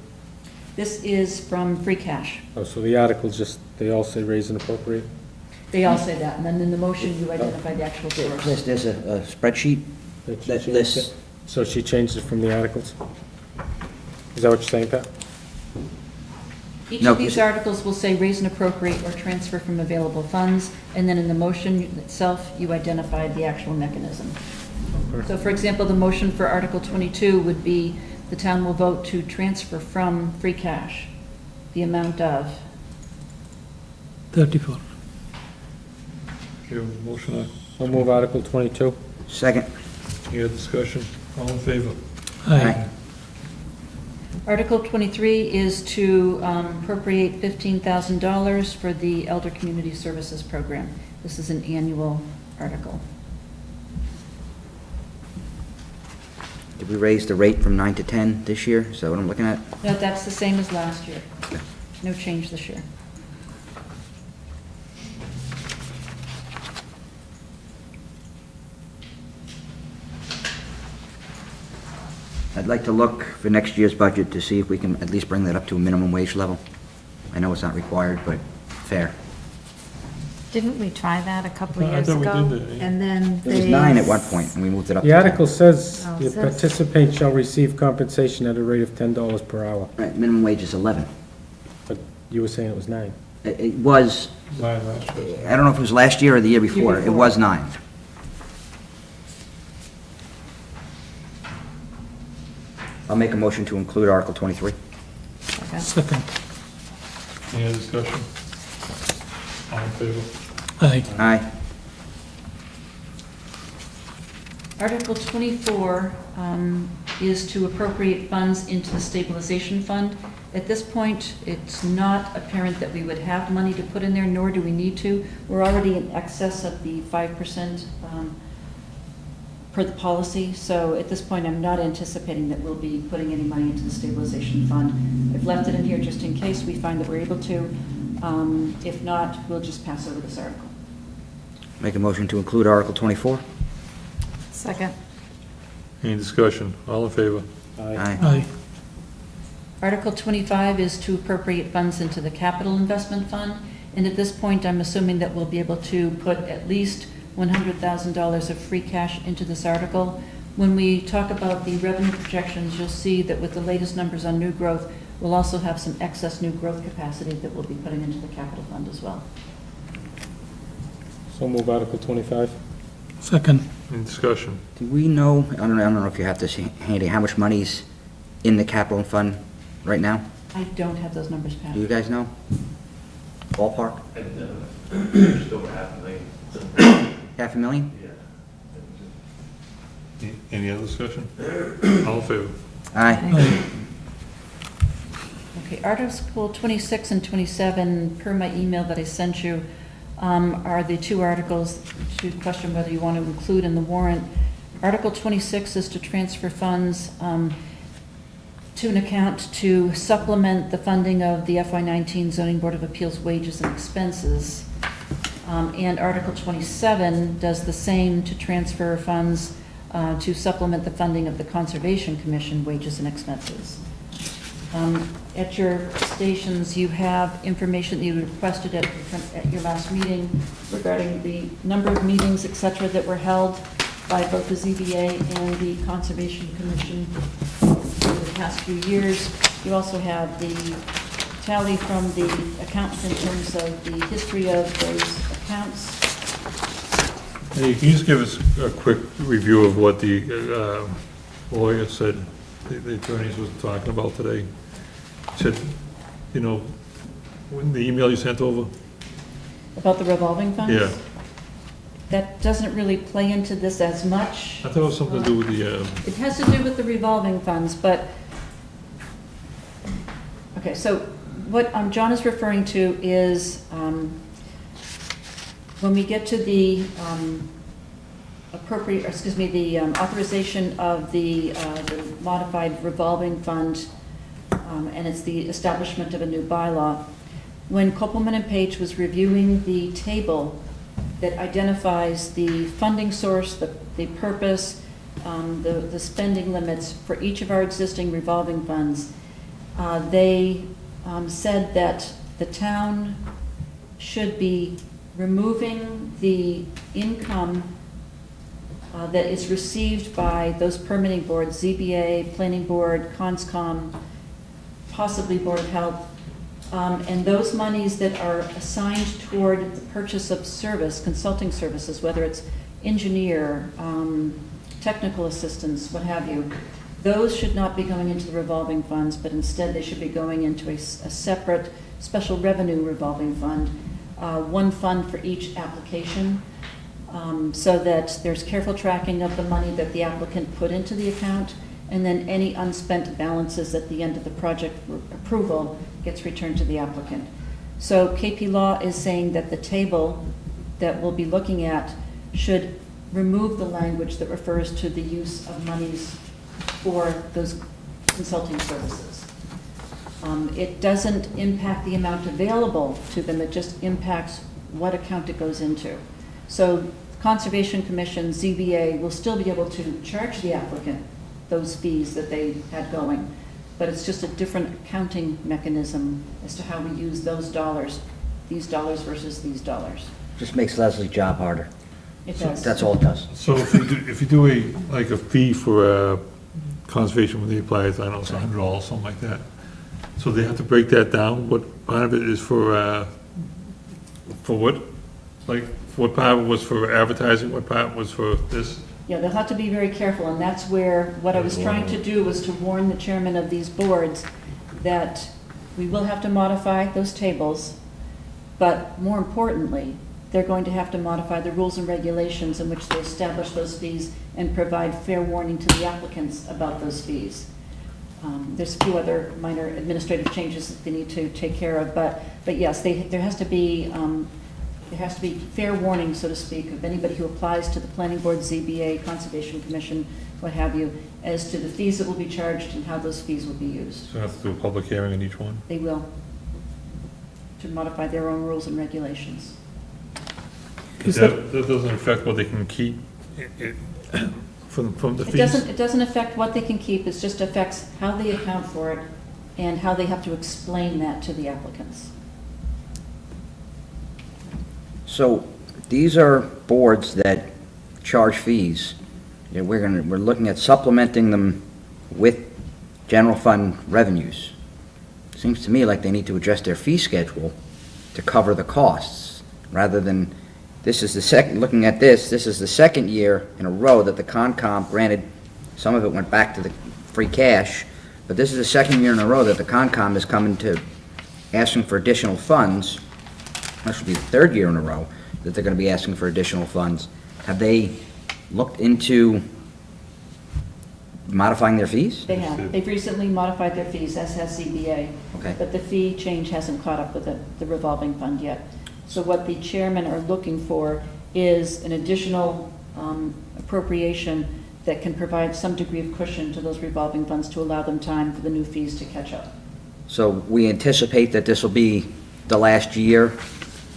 This is from free cash. Oh, so the articles just, they all say raise and appropriate? They all say that, and then in the motion, you identify the actual Chris, source. there's a spreadsheet That she that changed lists, it? So she changed it from the articles? Is that what you're saying, Pat? Each No, of these 'cause- articles will say raise and appropriate or transfer from available funds, and then in the motion itself, you identify the actual mechanism. So for example, the motion for Article 22 would be, the town will vote to transfer from free cash the amount of, 34. Okay, motion, I'll move Article 22. second. any other discussion? All in favor? Aye. Article 23 is to appropriate $15,000 for the Elder Community Services Program. This is an annual article. Did we raise the rate from 9 to 10 this year? Is that what I'm looking at? No, that's the same as last year. No change this year. I'd like to look for next year's budget to see if we can at least bring that up to a minimum wage level. I know it's not required, but fair. Didn't we try that a couple of I years thought we ago? did that, yeah. And then It was they... 9 at one point, and we moved it up to The 10. article says Oh, the it says- participant shall receive compensation at a rate of $10 per hour. Right, minimum wage is 11. But you were saying it was 9. It was, 9 last year. I don't know if it was last year or the year before. It before. was 9. I'll make a motion to include Article 23. Second. Any other discussion? All in favor? Aye. Aye. Article 24 is to appropriate funds into the stabilization fund. At this point, it's not apparent that we would have money to put in there, nor do we need to. We're already in excess of the 5% per the policy, so at this point, I'm not anticipating that we'll be putting any money into the stabilization fund. I've left it in here just in case we find that we're able to. If not, we'll just pass over this article. Make a motion to include Article 24? Second. Any discussion? All in favor? Aye. Aye. Article 25 is to appropriate funds into the capital investment fund, and at this point, I'm assuming that we'll be able to put at least $100,000 of free cash into this article. When we talk about the revenue projections, you'll see that with the latest numbers on new growth, we'll also have some excess new growth capacity that we'll be putting into the capital fund as well. So move Article 25. Second. Any discussion? Do we know, I don't know if you have this handy, how much money's in the capital fund right now? I don't have those numbers, Pat. Do you guys know? Ballpark? Just over $500,000. $500,000? Yeah. Any other discussion? All in favor? Aye. Aye. Okay, Article 26 and 27, per my email that I sent you, are the two articles to question whether you want to include in the warrant. Article 26 is to transfer funds to an account to supplement the funding of the FY19 Zoning Board of Appeals wages and expenses. And Article 27 does the same to transfer funds to supplement the funding of the Conservation Commission wages and expenses. At your stations, you have information that you requested at your last meeting regarding the number of meetings, et cetera, that were held by both the ZBA and the Conservation Commission over the past few years. You also have the tally from the accountant in terms of the history of those accounts. Hey, can you just give us a quick review of what the lawyer said, the attorneys was talking about today? Said, you know, when the email you sent over? About the revolving funds? Yeah, That doesn't really play into this as much. I thought it was something to do with the, It has to do with the revolving funds, but, okay, so what John is referring to is, when we get to the authorization of the modified revolving fund, and it's the establishment of a new bylaw. When Kopelman and Page was reviewing the table that identifies the funding source, the purpose, the spending limits for each of our existing revolving funds, they said that the town should be removing the income that is received by those permitting boards, ZBA, Planning Board, Conscom, possibly Board of Health, and those monies that are assigned toward the purchase of service, consulting services, whether it's engineer, technical assistance, what have you, those should not be going into the revolving funds, but instead they should be going into a separate special revenue revolving fund, one fund for each application, so that there's careful tracking of the money that the applicant put into the account, and then any unspent balances at the end of the project approval gets returned to the applicant. So KP Law is saying that the table that we'll be looking at should remove the language that refers to the use of monies for those consulting services. It doesn't impact the amount available to them, it just impacts what account it goes into. So Conservation Commission, ZBA, will still be able to charge the applicant those fees that they had going, but it's just a different accounting mechanism as to how we use those dollars, these dollars versus these dollars. Just makes Leslie's job harder. It does. That's all it does. so if you do a fee for conservation when they apply, I don't know, it's $100, something like that. So they have to break that down, what part of it is for what? Like, what part was for advertising, what part was for this? Yeah, they'll have to be very careful, and that's where, what I was trying to do was to warn the chairman of these boards that we will have to modify those tables, but more importantly, they're going to have to modify the rules and regulations in which they establish those fees and provide fair warning to the applicants about those fees. There's a few other minor administrative changes that they need to take care of, but yes, there has to be fair warning, so to speak, of anybody who applies to the Planning Board, ZBA, Conservation Commission, what have you, as to the fees that will be charged and how those fees will be used. So we have to do a public hearing on each one? They will, to modify their own rules and regulations. But that doesn't affect what they can keep from the fees? It doesn't affect what they can keep, it just affects how they account for it and how they have to explain that to the applicants. So these are boards that charge fees. Yeah, we're looking at supplementing them with general fund revenues. Seems to me like they need to adjust their fee schedule to cover the costs, rather than, this is the second, looking at this is the second year in a row that the Concom, granted, some of it went back to the free cash, but this is the second year in a row that the Concom is coming to asking for additional funds. This will be the third year in a row that they're going to be asking for additional funds. Have they looked into modifying their fees? They have. They've recently modified their fees, as has ZBA. Okay. But the fee change hasn't caught up with the revolving fund yet. So what the chairmen are looking for is an additional appropriation that can provide some degree of cushion to those revolving funds to allow them time for the new fees to catch up. So we anticipate that this will be the last year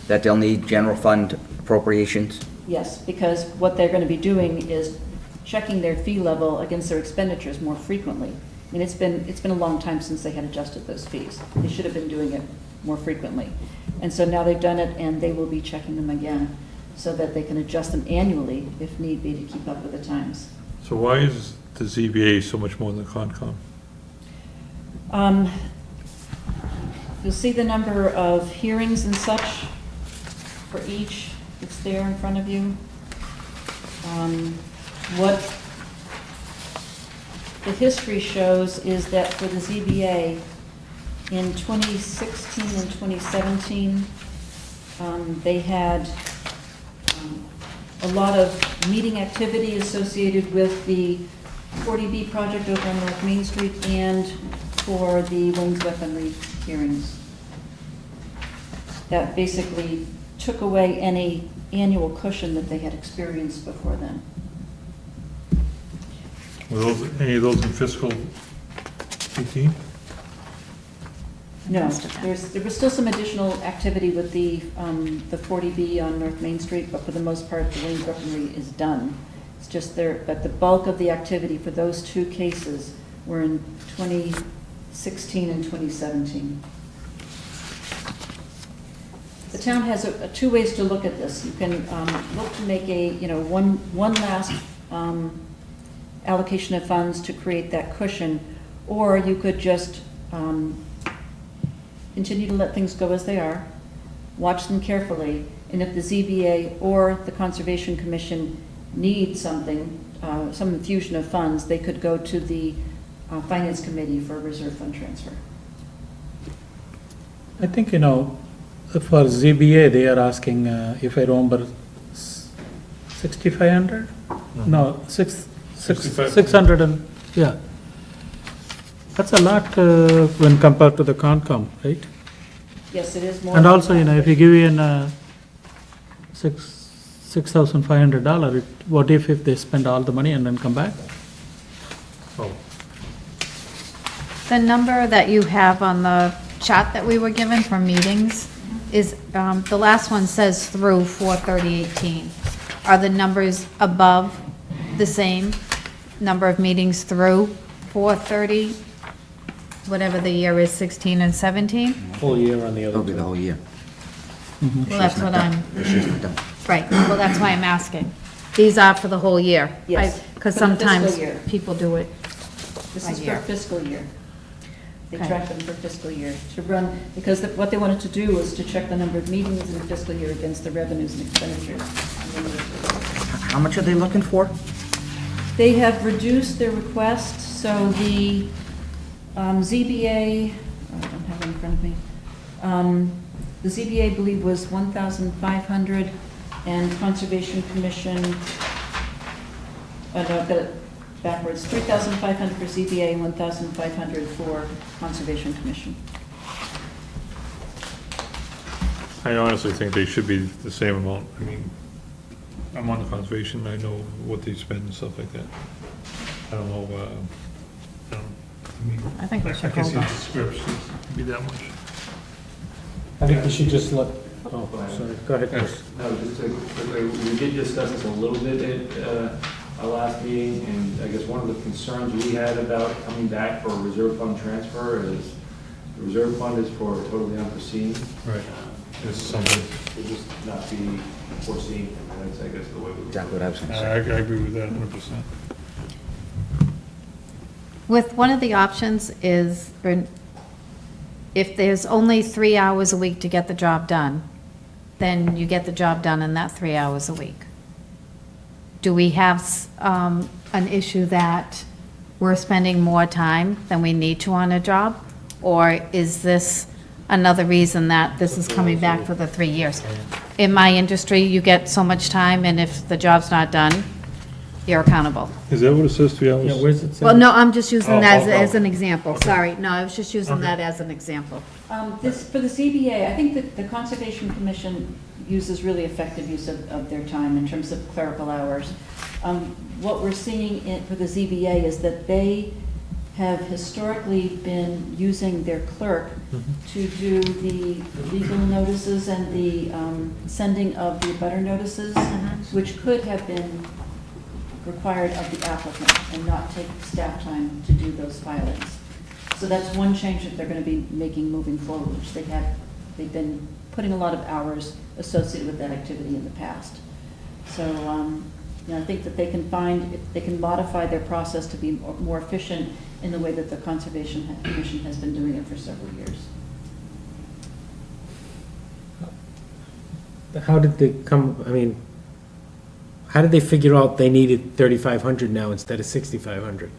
that they'll need general fund appropriations? Yes, because what they're going to be doing is checking their fee level against their expenditures more frequently. I mean, it's been a long time since they had adjusted those fees. They should have been doing it more frequently. And so now they've done it, and they will be checking them again so that they can adjust them annually if need be to keep up with the times. So why is the ZBA so much more than the Concom? You'll see the number of hearings and such for each. It's there in front of you. What the history shows is that for the ZBA, in 2016 and 2017, they had a lot of meeting activity associated with the 40B project over on North Main Street and for the Wayne's weaponry hearings. That basically took away any annual cushion that they had experienced before then. Were any of those in fiscal 18? No, there was still some additional activity with the 40B on North Main Street, but for the most part, the Wayne's weaponry is done. It's just there, but the bulk of the activity for those two cases were in 2016 and 2017. The town has two ways to look at this. You can look to make a, one last allocation of funds to create that cushion, or you could just continue to let things go as they are, watch them carefully, and if the ZBA or the Conservation Commission need something, some infusion of funds, they could go to the Finance Committee for a reserve fund transfer. I think, for ZBA, they are asking, if I remember, 6,500? No, 600 and, yeah. That's a lot when compared to the Concom, right? Yes, it is more. And also, if you give in $6,500, what if they spend all the money and then come back? Oh, The number that you have on the chart that we were given for meetings is, the last one says through 4/30/18. Are the numbers above the same number of meetings through 4/30, whatever the year is, 16 and 17? Whole year on the It'll other be the two. whole year. Well, that's what I'm, This year's not done. right, well, that's why I'm asking. These are for the whole year? Yes, Because for the fiscal sometimes year. people do it. This a is for year. fiscal year. They Okay. track them for fiscal year to run, because what they wanted to do was to check the number of meetings in the fiscal year against the revenues and expenditures. How much are they looking for? They have reduced their request, so the ZBA, I don't have it in front of me, The ZBA, I believe, was 1,500, and Conservation Commission, no, I've got it backwards, 3,500 for ZBA, and 1,500 for Conservation Commission. I honestly think they should be the same amount. I mean, I'm on the conservation, I know what they spend and stuff like that. I don't know, I mean, I think we I should can hold see the on. description be that much. I think we should just let, oh, sorry, go ahead, Chris. No, just we did discuss this a little bit at our last meeting, and I guess one of the concerns we had about coming back for a reserve fund transfer is the reserve fund is for totally unforeseen. Right. It's something, It just not be foreseen, and that's, I guess, the way we. Exactly what I was gonna I say. agree with that 100%. With one of the options is, or if there's only 3 hours a week to get the job done, then you get the job done in that 3 hours a week. Do we have an issue that we're spending more time than we need to on a job? Or is this another reason that this is coming back for the 3 years? In my industry, you get so much time, and if the job's not done, you're accountable. Is that what it says, 3 hours? Yeah, where's it say? Well, no, I'm just using Oh, that oh, as oh. an example, sorry. No, I was just using that as an example. This, for the ZBA, I think that the Conservation Commission uses really effective use of their time in terms of clerical hours. What we're seeing for the ZBA is that they have historically been using their clerk to do the legal notices and the sending of the butter notices, which could have been required of the applicant and not take staff time to do those filings. So that's one change that they're going to be making moving forward, which they've been putting a lot of hours associated with that activity in the past. So, I think that they can modify their process to be more efficient in the way that the Conservation Commission has been doing it for several years. How did they come, I mean, how did they figure out they needed 3,500 now instead of 6,500?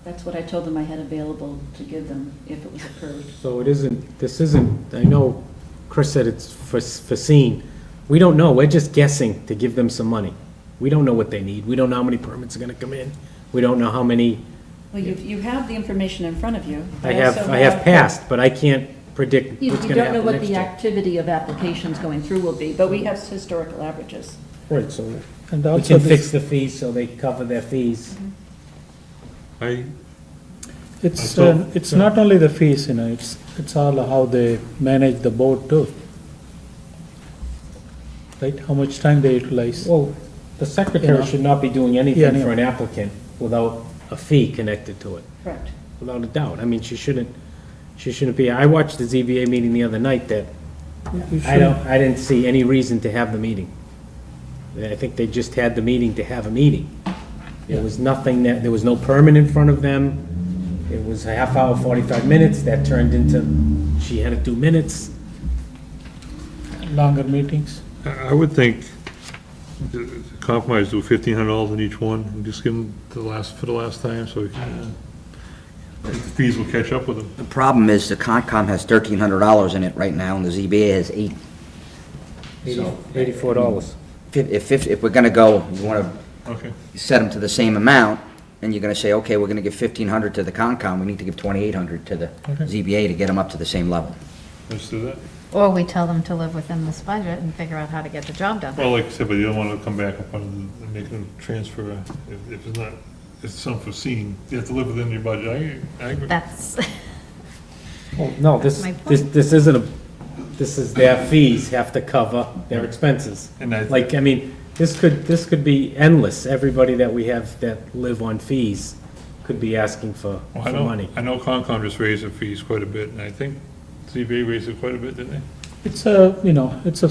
That's what I told them I had available to give them if it was approved. So this isn't, I know Chris said it's foreseen. We don't know, we're just guessing to give them some money. We don't know what they need, we don't know how many permits are gonna come in, we don't know how many, Well, you have the information in front of you. I have passed, but I can't predict You what's you gonna don't know happen what next the year. activity of applications going through will be, but we have historical averages. Right, so And we also can fix this, the fees so they cover their fees. it's not only the fees, it's all how they manage the board too. Right, how much time they utilize. Well, the secretary should not be doing Yeah, anything yeah. for an applicant without a fee connected to it, Correct. without a doubt. I mean, she shouldn't be, I watched the ZBA meeting the other night that You I didn't see any reason to have the meeting. I think they just had the meeting to have a meeting. There was nothing there was no permit in front of them. It was a half hour, 45 minutes, that turned into, she had to do minutes. Longer meetings. I would think the compromise, do $1,500 in each one, and just give them for the last time, so we can, the fees will catch up with them. The problem is the Concom has $1,300 in it right now, and the ZBA has $8. So, $84. if we're gonna go, you wanna Okay. set them to the same amount, and you're gonna say, okay, we're gonna give 1,500 to the Concom, we need to give 2,800 to the Okay. ZBA to get them up to the same level. Let's do that. Or we tell them to live within this budget and figure out how to get the job done. Well, like I said, but you don't want to come back upon and make them transfer, if it's not, if it's unforeseen, you have to live within your budget. I agree. That's, Well, no, this isn't this is their fees have to cover their expenses. And I- Like, I mean, this could be endless. Everybody that we have that live on fees could be asking for Well, I know, money. I know Concom just raised their fees quite a bit, and I think ZBA raised it quite a bit, didn't they? It's it's a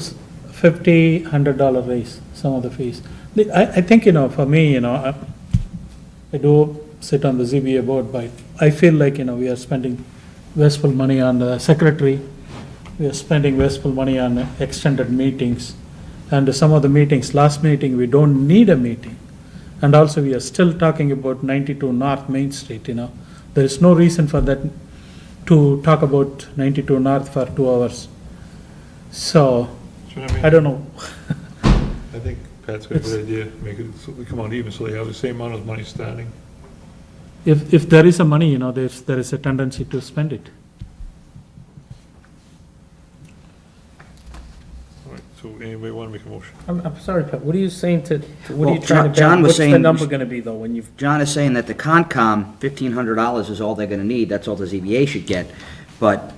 $50, $100 raise, some of the fees. I think, for me, I do sit on the ZBA board, but I feel like, we are spending wasteful money on the secretary. We are spending wasteful money on extended meetings. And some of the meetings, last meeting, we don't need a meeting. And also, we are still talking about 92 North Main Street, There is no reason for that, to talk about 92 North for 2 hours. So, See what I mean? I don't know, I think Pat's got a good idea, make it, so we come out even, so they have the same amount of money starting. if there is a money, there is a tendency to spend it. All right, so anybody want to make a motion? I'm sorry, Pat, what are you saying what are Well, you trying to, John was what's the saying- number gonna be though, when you've, John is saying that the Concom, $1,500 is all they're gonna need, that's all the ZBA should get. But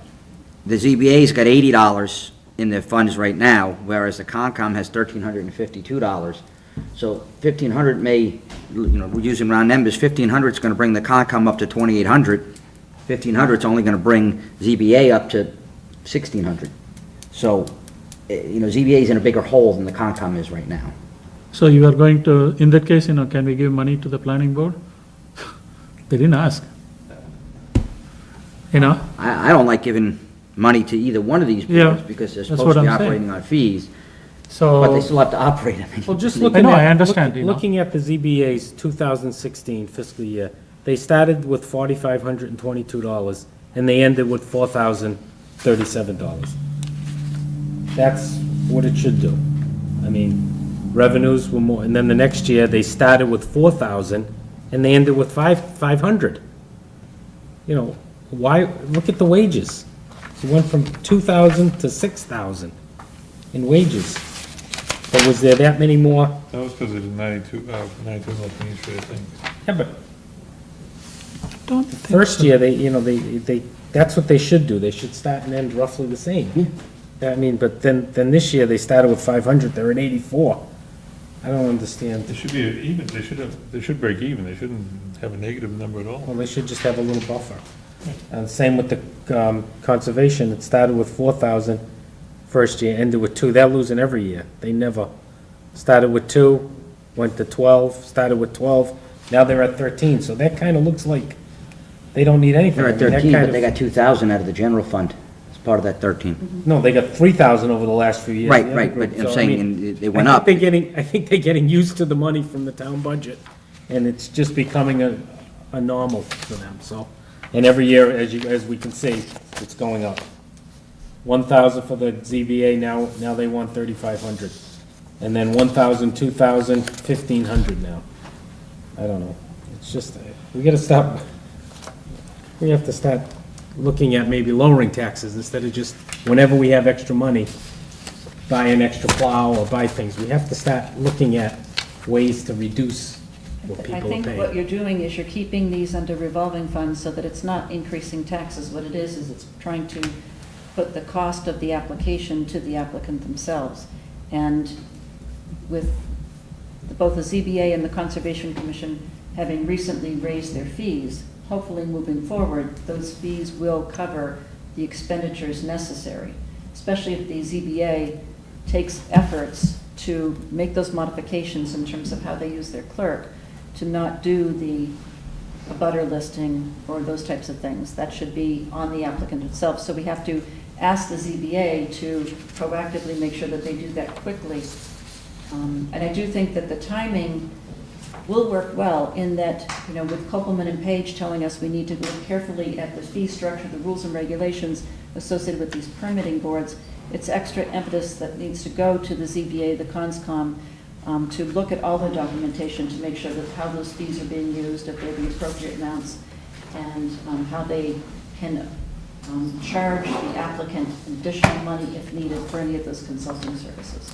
the ZBA's got $80 in their funds right now, whereas the Concom has $1,352. So 1,500 may, we're using round numbers, 1,500 is gonna bring the Concom up to 2,800. 1,500 is only gonna bring ZBA up to 1,600. So, ZBA is in a bigger hole than the Concom is right now. So you are going to, in that case, can we give money to the planning board? They didn't ask. I don't like giving money to either one of these Yeah, boards because they're that's supposed to what be I'm saying. operating on fees, but they So, still have to operate. well, just look. looking at. I understand, Looking at the ZBA's 2016 fiscal year, they started with $4,522, and they ended with $4,037. That's what it should do. I mean, revenues were more, and then the next year, they started with 4,000, and they ended with 500. Why, look at the wages. It went from 2,000 to 6,000 in wages. But was there that many more? That was because of the 92 North Main Street, I think. Yeah, but don't think first so. year, that's what they should do. They should start and end roughly the same. I mean, but then this year, they started with 500, they're at 84. I don't understand. They should be even, they should break even, they shouldn't have a negative number at all. Well, they should just have a little buffer. And same with the conservation, it started with 4,000 first year, ended with 2. They're losing every year. They never, started with 2, went to 12, started with 12, now they're at 13. So that kind of looks like they don't need anything. They're at I mean, that 13, kind but they of- got 2,000 out of the general fund as part of that 13. No, they got 3,000 over the last few years. Right, the other right, but group. I'm So, I saying mean, they went I up. think I think they're getting used to the money from the town budget, and it's just becoming a normal for them, so. And every year, as we can see, it's going up. 1,000 for the ZBA, now they want 3,500. And then 1,000, 2,000, 1,500 now. I don't know, it's just, we have to start looking at maybe lowering taxes instead of just, whenever we have extra money, buy an extra plow or buy things. We have to start looking at ways to reduce what I people think what pay. you're doing is you're keeping these under revolving funds so that it's not increasing taxes. What it is it's trying to put the cost of the application to the applicant themselves. And with both the ZBA and the Conservation Commission having recently raised their fees, hopefully moving forward, those fees will cover the expenditures necessary, especially if the ZBA takes efforts to make those modifications in terms of how they use their clerk, to not do the abutter listing or those types of things. That should be on the applicant itself. So we have to ask the ZBA to proactively make sure that they do that quickly. And I do think that the timing will work well in that, with Copeland and Page telling us we need to look carefully at the fee structure, the rules and regulations associated with these permitting boards, it's extra impetus that needs to go to the ZBA, the CONSCOM, to look at all the documentation to make sure that how those fees are being used, if they're the appropriate amounts, and how they can charge the applicant additional money if needed for any of those consulting services.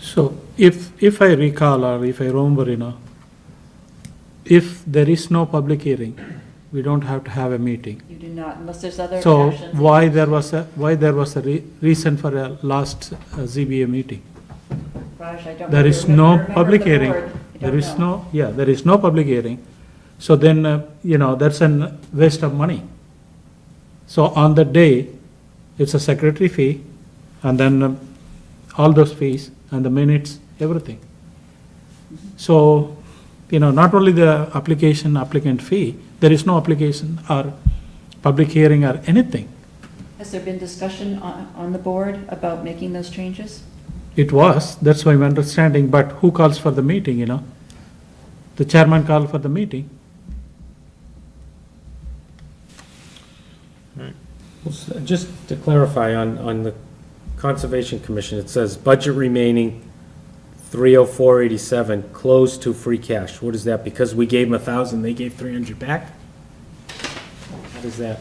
So if I recall or if I remember, if there is no public hearing, we don't have to have a meeting. You do not, unless there's other So actions. why there was a reason for a last ZBA meeting? Raj, I don't There know. is You're a no member of public the hearing. board. I There don't is know. there is no public hearing. So then, that's a waste of money. So on the day, it's a secretary fee, and then all those fees, and the minutes, everything. So, not only the applicant fee, there is no application or public hearing or anything. Has there been discussion on the board about making those changes? It was, that's my understanding, but who calls for the meeting, The chairman called for the meeting. Just to clarify on the Conservation Commission, it says budget remaining 30487, closed to free cash. What is that? Because we gave them 1,000, they gave 300 back? What is that?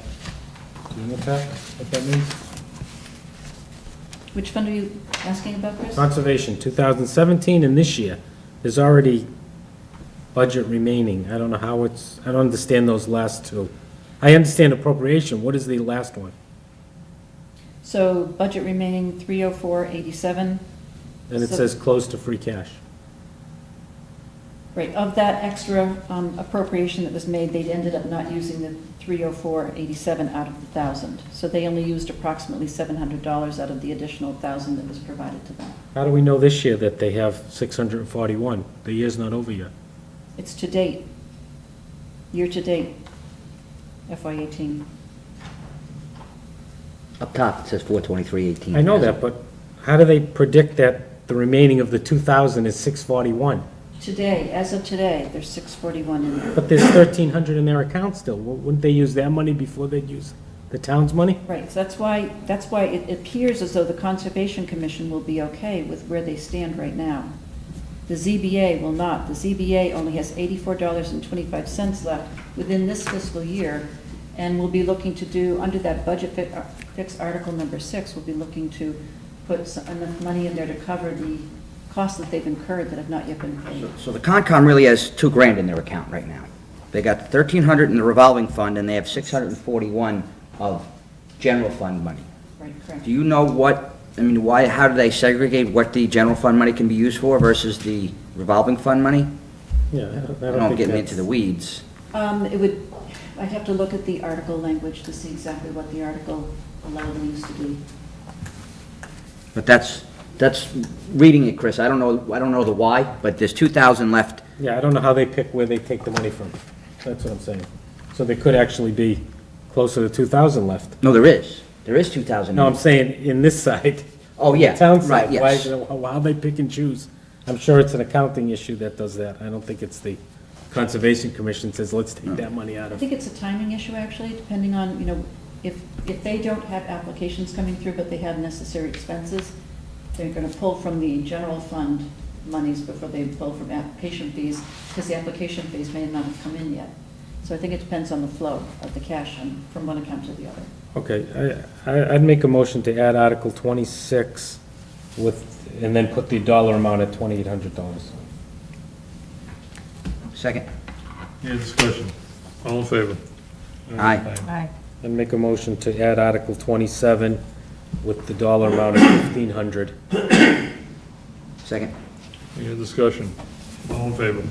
Do you know what that means? Which fund are you asking about, Chris? Conservation, 2017 and this year, there's already budget remaining. I don't know how it's, I don't understand those last two. I understand appropriation, what is the last one? So budget remaining 30487. And it So- says closed to free cash. Right, of that extra appropriation that was made, they ended up not using the 30487 out of the 1,000. So they only used approximately $700 out of the additional 1,000 that was provided to them. How do we know this year that they have 641? The year's not over yet. It's to date, year to date, FY18. Up top, it says 42318. I know that, but how do they predict that the remaining of the 2,000 is 641? Today, as of today, there's 641 in there. But there's 1,300 in their account still. Wouldn't they use that money before they'd use the town's money? Right, so that's why it appears as though the Conservation Commission will be okay with where they stand right now. The ZBA will not. The ZBA only has $84.25 left within this fiscal year, and we'll be looking to do, under that budget fix article number 6, we'll be looking to put enough money in there to cover the costs that they've incurred that have not yet been paid. So the Concom really has $2,000 in their account right now. They got 1,300 in the revolving fund, and they have 641 of general fund money. Right, correct. Do you know what, I mean, why, how do they segregate what the general fund money can be used for versus the revolving fund money? Yeah, I I don't don't think get that's... into the weeds. I'd have to look at the article language to see exactly what the article allowed them used to be. But that's reading it, Chris. I don't know the why, but there's 2,000 left. Yeah, I don't know how they pick where they take the money from. That's what I'm saying. So there could actually be closer to 2,000 left. No, there is. There is 2,000. No, I'm saying in this side. Oh, yeah, The town right, side. Why, yes. how they pick and choose? I'm sure it's an accounting issue that does that. I don't think it's the Conservation Commission says, let's take that money out I of. think it's a timing issue, actually, depending on, if they don't have applications coming through, but they have necessary expenses, they're gonna pull from the general fund monies before they pull from application fees, because the application fees may not have come in yet. So I think it depends on the flow of the cash from one account to the other. Okay, I'd make a motion to add Article 26 with, and then put the dollar amount at $2,800. Second. Any discussion? All in favor? Aye. Aye. And make a motion to add Article 27 with the dollar amount of $1,500. Second. Any discussion? All in favor?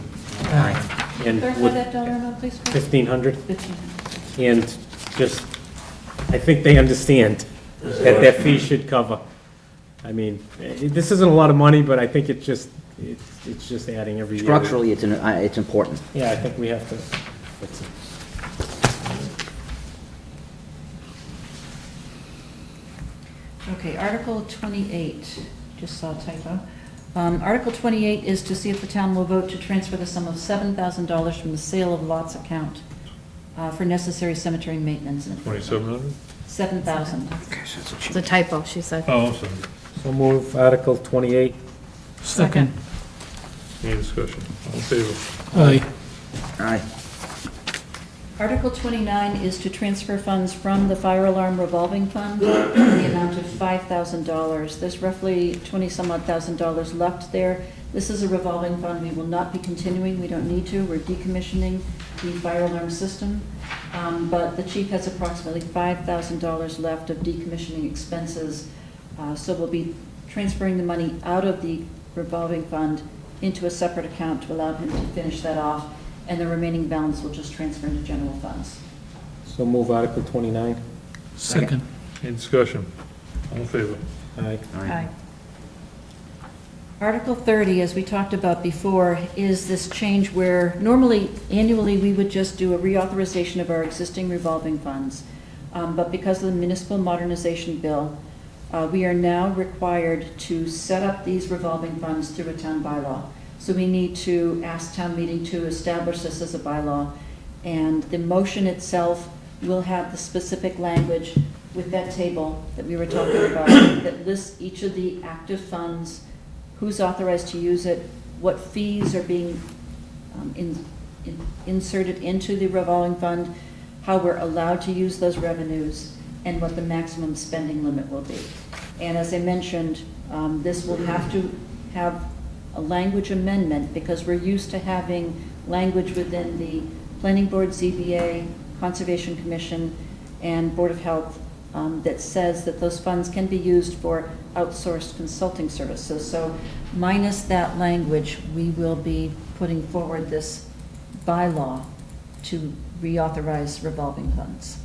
Aye. And Clarify with that dollar amount, please, Chris? 1,500, 1,500. and just, I think they understand that that fee should cover. I mean, this isn't a lot of money, but I think it's just adding every year. Structurally, it's important. Yeah, I think we have to fix it. Okay, Article 28, just saw a typo. Article 28 is to see if the town will vote to transfer the sum of $7,000 from the sale of lots account for necessary cemetery maintenance. 2,700? 7,000. It's a typo, she said. Oh, I'm sorry. So move Article 28. Second. Any discussion? All in favor? Aye. Aye. Article 29 is to transfer funds from the fire alarm revolving fund in the amount of $5,000. There's roughly 20-some-odd thousand dollars left there. This is a revolving fund. We will not be continuing. We don't need to. We're decommissioning the fire alarm system. But the chief has approximately $5,000 left of decommissioning expenses. So we'll be transferring the money out of the revolving fund into a separate account to allow him to finish that off, and the remaining balance will just transfer into general funds. So move Article 29. Second. Any discussion? All in favor? Aye. Aye. Article 30, as we talked about before, is this change where normally, annually, we would just do a reauthorization of our existing revolving funds. But because of the municipal modernization bill, we are now required to set up these revolving funds through a town bylaw. So we need to ask town meeting to establish this as a bylaw. And the motion itself will have the specific language with that table that we were talking about, that lists each of the active funds, who's authorized to use it, what fees are being inserted into the revolving fund, how we're allowed to use those revenues, and what the maximum spending limit will be. And as I mentioned, this will have to have a language amendment because we're used to having language within the Planning Board, ZBA, Conservation Commission, and Board of Health that says that those funds can be used for outsourced consulting services. So minus that language, we will be putting forward this bylaw to reauthorize revolving funds.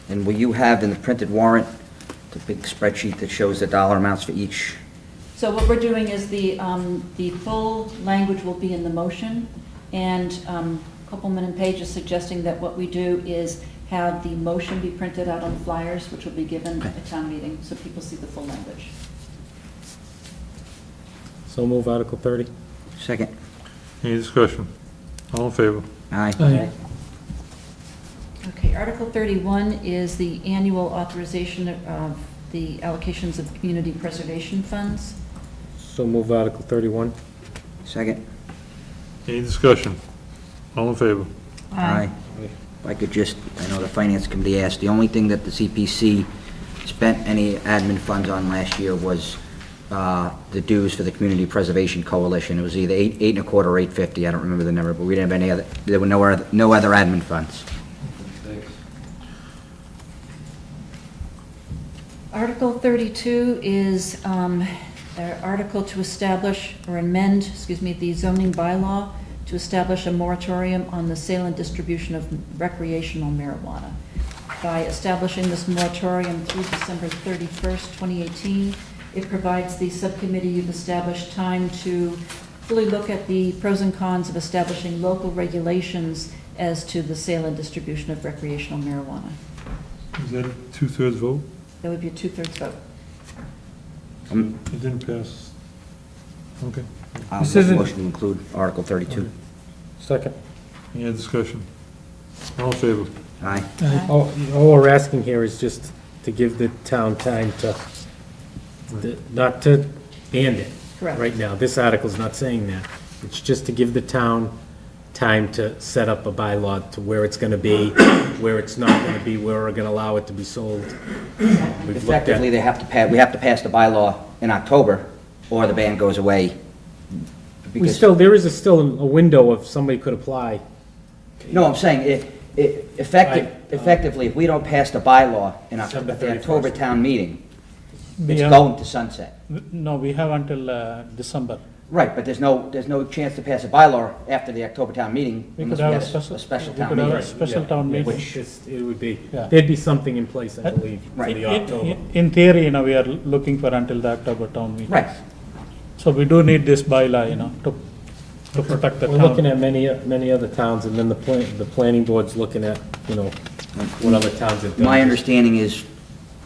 And will you have in the printed warrant, the big spreadsheet that shows the dollar amounts for each? So what we're doing is the full language will be in the motion, and Copeland & Page is suggesting that what we do is have the motion be printed out on flyers, which will be given at town meeting, so people see the full language. So move Article 30. Second. Any discussion? All in favor? Aye. Aye. Okay, Article 31 is the annual authorization of the allocations of community preservation funds. So move Article 31. Second. Any discussion? All in favor? Aye. If I could just, I know the Finance Committee asked, the only thing that the CPC spent any admin funds on last year was the dues for the Community Preservation Coalition. It was either eight and a quarter or $8.50, I don't remember the number, but we didn't have any other, there were no other admin funds. Article 32 is an article to establish or amend, the zoning bylaw to establish a moratorium on the sale and distribution of recreational marijuana. By establishing this moratorium through December 31st, 2018, it provides the subcommittee you've established time to fully look at the pros and cons of establishing local regulations as to the sale and distribution of recreational marijuana. Is that a two-thirds vote? That would be a 2/3 vote. It didn't pass. Okay. I'll This make a isn't- motion to include Article 32. Second. Any other discussion? All in favor? Aye. All we're asking here is just to give the town time to, not to ban it. Correct. Right now, this article's not saying that. It's just to give the town time to set up a bylaw to where it's gonna be, where it's not gonna be, where we're gonna allow it to be sold. We've looked Effectively, at, we have to pass the bylaw in October, or the ban goes away. Because- there is still a window of somebody could apply. No, I'm saying, effectively, if we don't pass the bylaw in December at the October 31st. town meeting, We it's have- going to sunset. No, we have until December. Right, but there's no chance to pass a bylaw after the October town meeting We unless could we have have a special we town could have a meeting. special town meeting. Which is, it would be, Yeah. there'd be something in place, I believe, for Right. the October. In theory, we are looking for until the October town meeting. Right. So we do need this bylaw, to protect the We're looking town. at many other towns, and then the planning board's looking at, what other towns have done. My understanding is,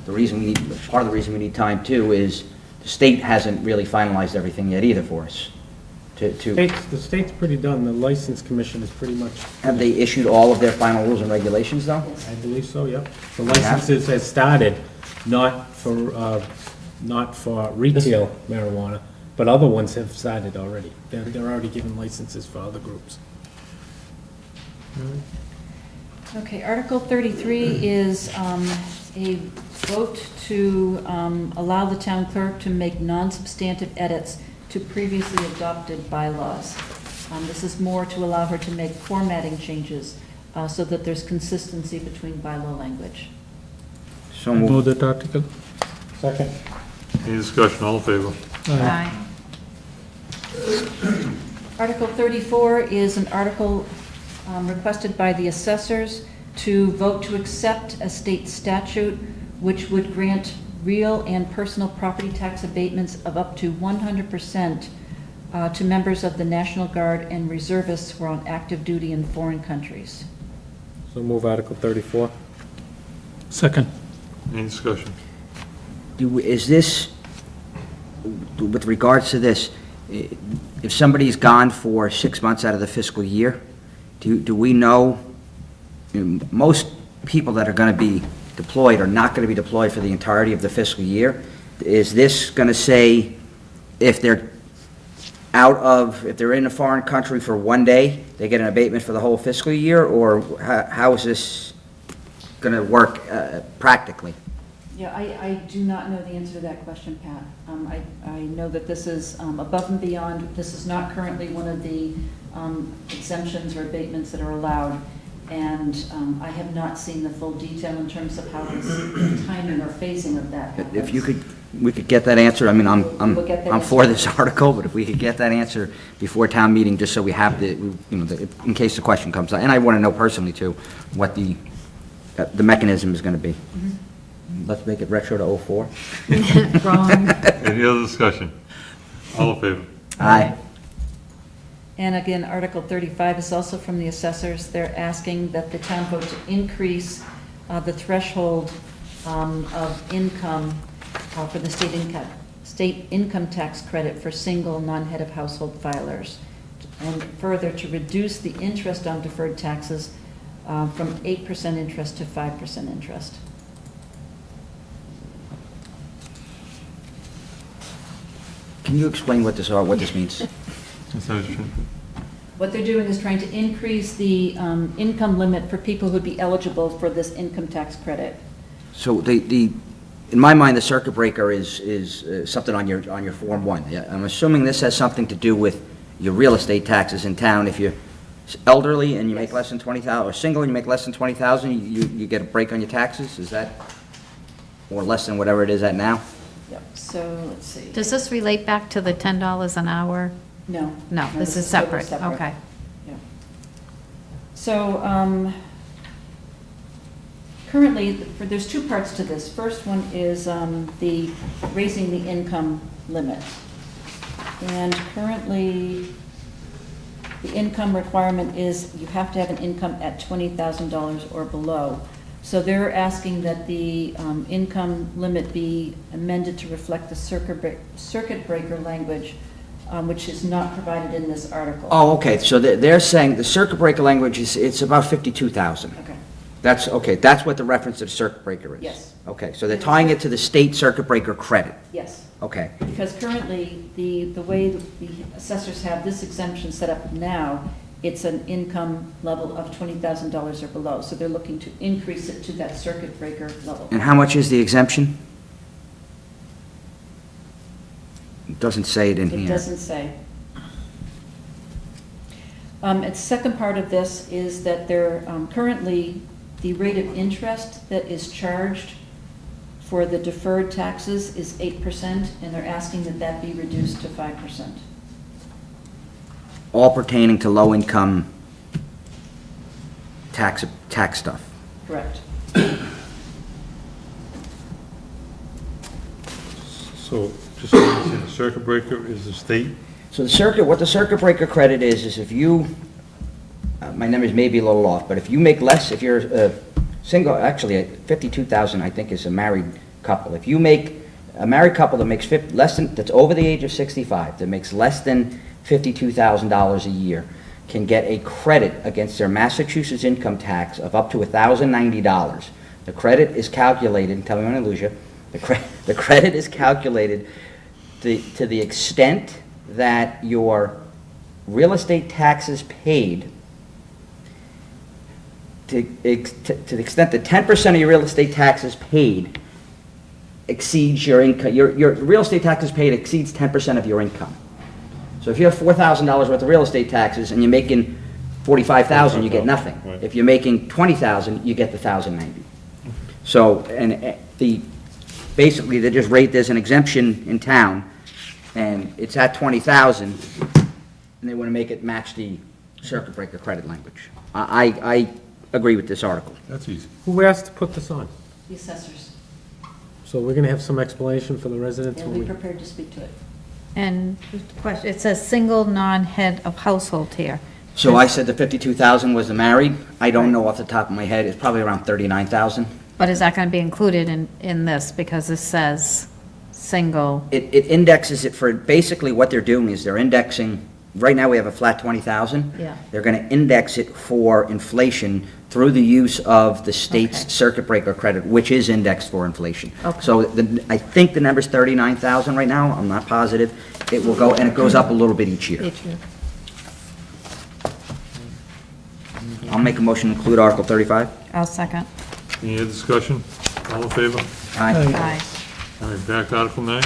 part of the reason we need time too is the state hasn't really finalized everything yet either for us. The state's pretty done, the license commission is pretty much, Have they issued all of their final rules and regulations though? I believe so, yep. The licenses has started, not for retail marijuana, but other ones have started already. They're already giving licenses for other groups. Okay, Article 33 is a vote to allow the town clerk to make non-substantive edits to previously adopted bylaws. This is more to allow her to make formatting changes so that there's consistency between bylaw language. So Move moved. that article. Second. Any discussion? All in favor? Aye. Article 34 is an article requested by the assessors to vote to accept a state statute which would grant real and personal property tax abatements of up to 100% to members of the National Guard and reservists who are on active duty in foreign countries. So move Article 34. Second. Any discussion? Is this, with regards to this, if somebody's gone for 6 months out of the fiscal year, do we know most people that are going to be deployed are not going to be deployed for the entirety of the fiscal year. Is this going to say if they're if they're in a foreign country for one day, they get an abatement for the whole fiscal year, or how is this going to work practically? Yeah, I do not know the answer to that question, Pat. I know that this is above and beyond, this is not currently one of the exemptions or abatements that are allowed, and I have not seen the full detail in terms of how this timing or phasing of that happens. If you could, we could get that answer. I mean, We'll get that I'm for answer. this article, but if we could get that answer before town meeting, just so we have in case the question comes up. And I want to know personally, too, what the mechanism is going to be. Let's make it retro to '04. Wrong. Any other discussion? All in favor? Aye. And again, Article 35 is also from the assessors. They're asking that the town vote to increase the threshold of income for the state income tax credit for single non-head of household filers, and further to reduce the interest on deferred taxes from 8% interest to 5% interest. Can you explain what this means? What they're doing is trying to increase the income limit for people who'd be eligible for this income tax credit. So in my mind, the circuit breaker is something on your Form 1. Yeah, I'm assuming this has something to do with your real estate taxes in town. If you're elderly and you make less than 20,000, or single and you make less than 20,000, you get a break on your taxes? Is that, or less than whatever it is at now? Yep, so let's see. Does this relate back to the $10 an hour? No. No, this is totally separate, okay. Yeah. So, currently, there's two parts to this. First one is the raising the income limit. And currently, the income requirement is you have to have an income at $20,000 or below. So they're asking that the income limit be amended to reflect the circuit breaker language, which is not provided in this article. Oh, okay, so they're saying the circuit breaker language it's about 52,000. Okay. That's what the reference to the circuit breaker is? Yes. Okay, so they're tying it to the state circuit breaker credit? Yes. Okay. Because currently, the way the assessors have this exemption set up now, it's an income level of $20,000 or below. So they're looking to increase it to that circuit breaker level. And how much is the exemption? It doesn't say it in here. It doesn't say. Its second part of this is that they're currently, the rate of interest that is charged for the deferred taxes is 8%, and they're asking that that be reduced to 5%. All pertaining to low-income tax stuff. Correct. So, just so you see, the circuit breaker is the state. So what the circuit breaker credit is if you, my numbers may be a little off, but if you make less, if you're a single, actually, 52,000 I think is a married couple. If you make, a married couple that makes that's over the age of 65, that makes less than $52,000 a year, can get a credit against their Massachusetts income tax of up to $1,090. The credit is calculated, tell me when I lose you, the credit is calculated to the extent that your real estate taxes paid, to the extent that 10% of your real estate taxes paid exceeds your income, your real estate taxes paid exceeds 10% of your income. So if you have $4,000 worth of real estate taxes and you're making $45,000, you get nothing. Right. If you're making $20,000, you get the $1,090. So, and basically, they just rate there's an exemption in town, and it's at $20,000, and they want to make it match the circuit breaker credit language. I agree with this article. That's easy. Who asked to put this on? The assessors, So we're gonna have some explanation for the residents they'll when be we... prepared to speak to it. And question, it says single non-head of household here. So I said the 52,000 was the married. I don't know off the top of my head. It's probably around 39,000. But is that going to be included in this, because this says single? It indexes it for, basically what they're doing is they're indexing right now we have a flat 20,000. Yeah. They're gonna index it for inflation through the use of the state's Okay. circuit breaker credit, which is indexed for inflation. Okay. So I think the number's 39,000 right now, I'm not positive. It will go, and it goes up a little bit each year. Each year. I'll make a motion to include Article 35. I'll second. Any other discussion? All in favor? Aye. Aye. All right, back to Article 9.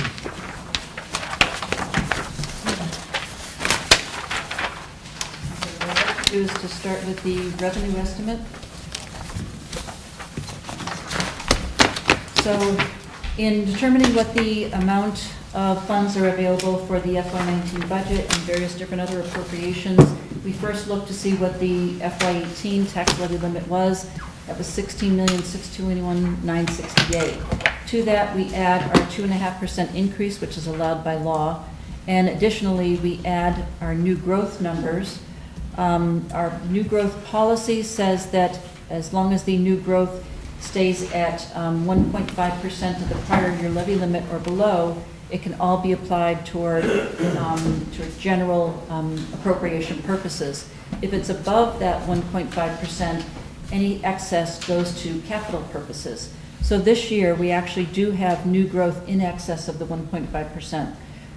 What I'd like to do is to start with the revenue estimate. So in determining what the amount of funds are available for the FY19 budget and various different other appropriations, we first looked to see what the FY18 tax levy limit was. That was $16,621,968. To that, we add our 2.5% increase, which is allowed by law. And additionally, we add our new growth numbers. Our new growth policy says that as long as the new growth stays at 1.5% of the prior year levy limit or below, it can all be applied toward general appropriation purposes. If it's above that 1.5%, any excess goes to capital purposes. So this year, we actually do have new growth in excess of the 1.5%.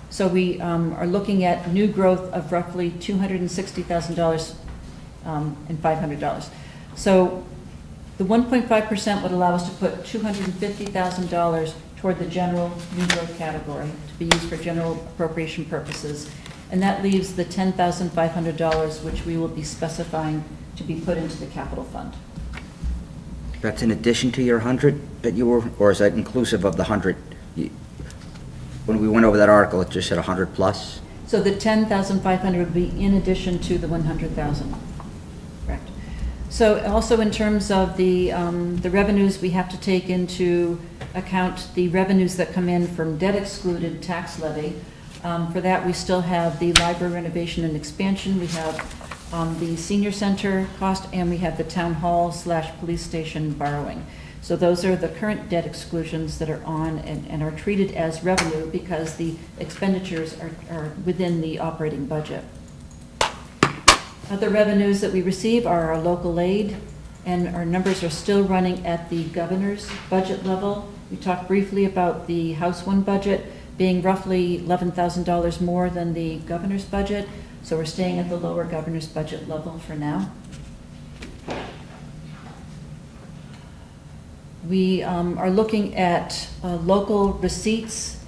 So we are looking at new growth of roughly $260,000 and $500. So the 1.5% would allow us to put $250,000 toward the general new growth category to be used for general appropriation purposes. And that leaves the $10,500, which we will be specifying to be put into the capital fund. That's in addition to your 100 that you were, or is that inclusive of the 100? When we went over that article, it just said 100 plus? So the 10,500 would be in addition to the 100,000. Correct. So also in terms of the revenues, we have to take into account the revenues that come in from debt excluded tax levy. For that, we still have the library renovation and expansion. We have the senior center cost, and we have the town hall / police station borrowing. So those are the current debt exclusions that are on and are treated as revenue because the expenditures are within the operating budget. Other revenues that we receive are our local aid, and our numbers are still running at the governor's budget level. We talked briefly about the House One budget being roughly $11,000 more than the governor's budget, so we're staying at the lower governor's budget level for now. We are looking at local receipts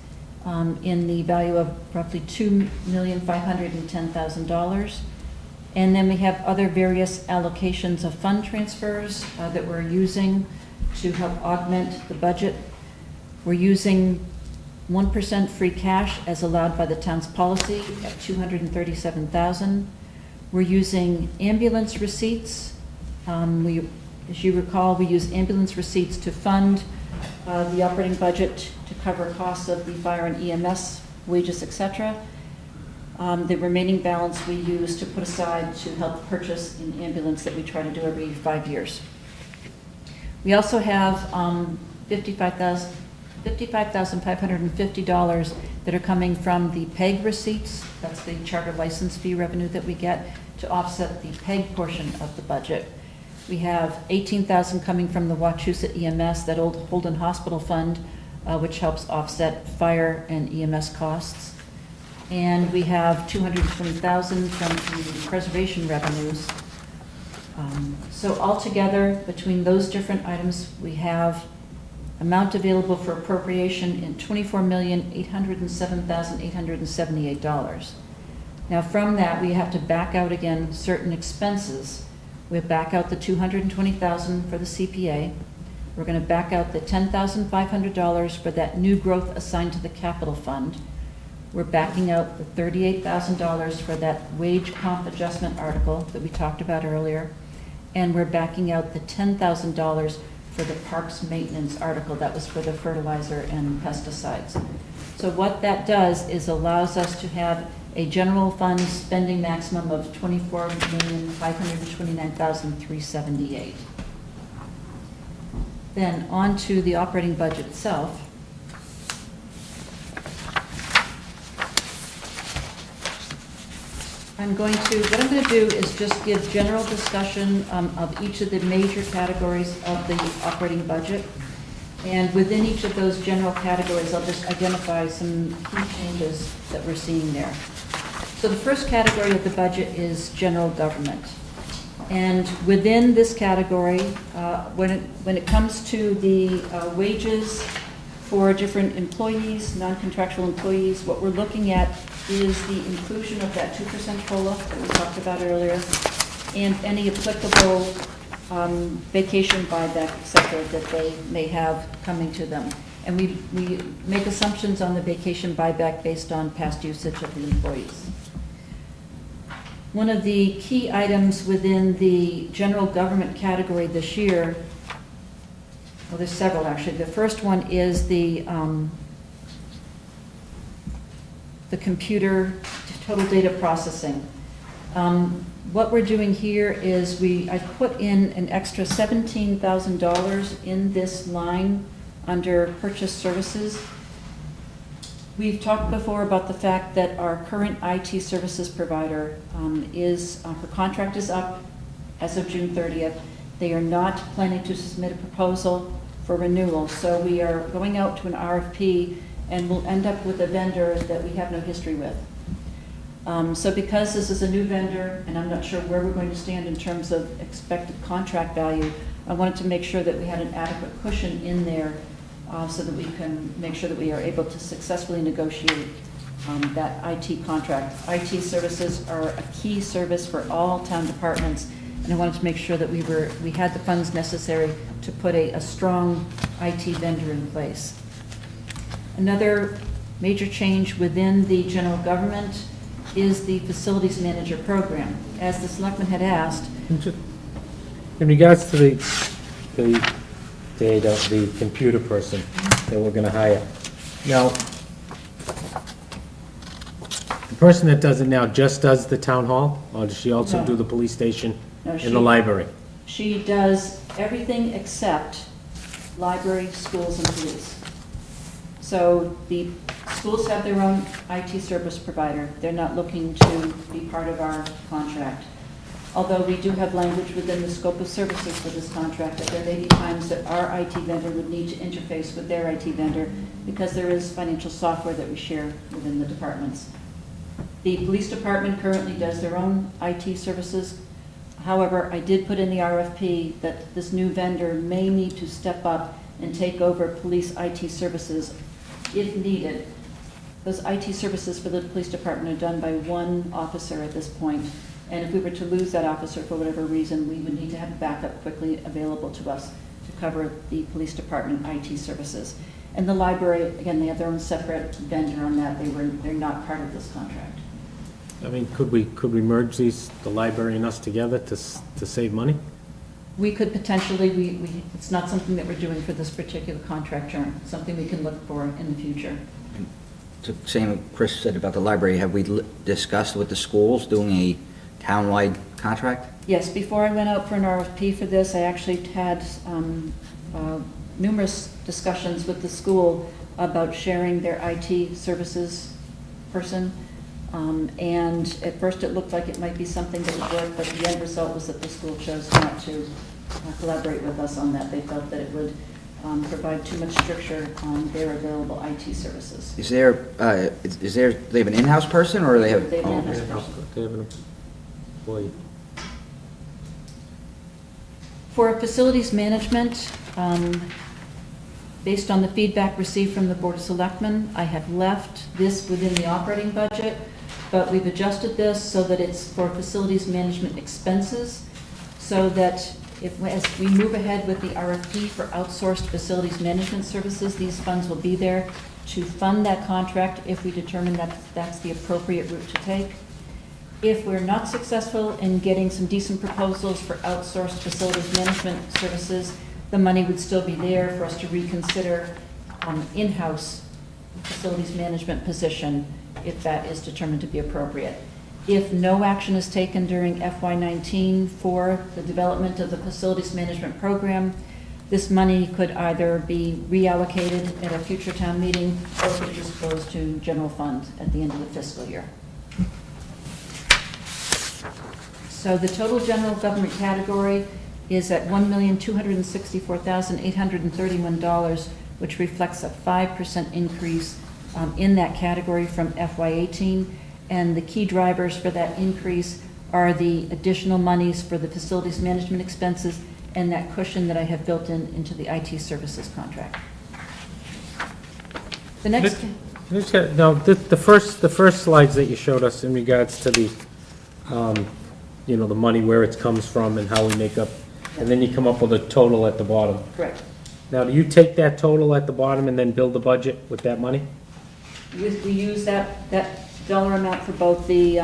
in the value of roughly $2,510,000. And then we have other various allocations of fund transfers that we're using to help augment the budget. We're using 1% free cash as allowed by the town's policy at $237,000. We're using ambulance receipts. As you recall, we use ambulance receipts to fund the operating budget to cover costs of the fire and EMS wages, etc. The remaining balance we use to put aside to help purchase an ambulance that we try to do every 5 years. We also have $55,550 that are coming from the PEG receipts. That's the charter license fee revenue that we get to offset the PEG portion of the budget. We have $18,000 coming from the Wachusett EMS, that old Holden Hospital Fund, which helps offset fire and EMS costs. And we have $220,000 from community preservation revenues. So altogether, between those different items, we have amount available for appropriation in $24,807,878. Now from that, we have to back out again certain expenses. We back out the $220,000 for the CPA. We're going to back out the $10,500 for that new growth assigned to the capital fund. We're backing out the $38,000 for that wage comp adjustment article that we talked about earlier. And we're backing out the $10,000 for the parks maintenance article that was for the fertilizer and pesticides. So what that does is allows us to have a general fund spending maximum of $24,529,378. Then on to the operating budget itself. what I'm going to do is just give general discussion of each of the major categories of the operating budget. And within each of those general categories, I'll just identify some key changes that we're seeing there. So the first category of the budget is general government. And within this category, when it comes to the wages for different employees, non-contractual employees, what we're looking at is the inclusion of that 2% COLA that we talked about earlier, and any applicable vacation buyback, et cetera, that they may have coming to them. And we make assumptions on the vacation buyback based on past usage of the employees. One of the key items within the general government category this year, well, there's several actually. The first one is the computer total data processing. What we're doing here is I put in an extra $17,000 in this line under purchase services. We've talked before about the fact that our current IT services provider her contract is up as of June 30th. They are not planning to submit a proposal for renewal, so we are going out to an RFP and we'll end up with a vendor that we have no history with. So because this is a new vendor, and I'm not sure where we're going to stand in terms of expected contract value, I wanted to make sure that we had an adequate cushion in there so that we can make sure that we are able to successfully negotiate that IT contract. IT services are a key service for all town departments, and I wanted to make sure that we had the funds necessary to put a strong IT vendor in place. Another major change within the general government is the facilities manager program. As the selectman had asked, In regards to the computer person that we're gonna hire. Now, the person that does it now just does the town hall, or does she also No. do the police station No, and she- the library? she does everything except library, schools, and police. So the schools have their own IT service provider. They're not looking to be part of our contract. Although we do have language within the scope of services for this contract that there may be times that our IT vendor would need to interface with their IT vendor because there is financial software that we share within the departments. The police department currently does their own IT services. However, I did put in the RFP that this new vendor may need to step up and take over police IT services if needed. Those IT services for the police department are done by one officer at this point, and if we were to lose that officer for whatever reason, we would need to have a backup quickly available to us to cover the police department IT services. And the library, again, they have their own separate vendor on that. They're not part of this contract. I mean, could we merge the library and us together to save money? We could potentially, it's not something that we're doing for this particular contract term, something we can look for in the future. So same what Chris said about the library, have we discussed with the schools doing a townwide contract? Yes, before I went out for an RFP for this, I actually had numerous discussions with the school about sharing their IT services person. And at first it looked like it might be something that would work, but the end result was that the school chose not to collaborate with us on that. They felt that it would provide too much stricture on their available IT services. Is there, do they have an in-house person, or they have? They have an oh, in-house okay. person. They have an employee. For facilities management, based on the feedback received from the Board of Selectmen, I have left this within the operating budget, but we've adjusted this so that it's for facilities management expenses, so that as we move ahead with the RFP for outsourced facilities management services, these funds will be there to fund that contract if we determine that that's the appropriate route to take. If we're not successful in getting some decent proposals for outsourced facilities management services, the money would still be there for us to reconsider in-house facilities management position if that is determined to be appropriate. If no action is taken during FY19 for the development of the facilities management program, this money could either be reallocated at a future town meeting or could just goes to general fund at the end of the fiscal year. So the total general government category is at $1,264,831, which reflects a 5% increase in that category from FY18. And the key drivers for that increase are the additional monies for the facilities management expenses and that cushion that I have built into the IT services contract. The next, No, the first slides that you showed us in regards to the, you know, the money, where it comes from and how we make up, and then you come up with a total at the bottom. correct. Now, do you take that total at the bottom and then build the budget with that money? We use that dollar amount for both the,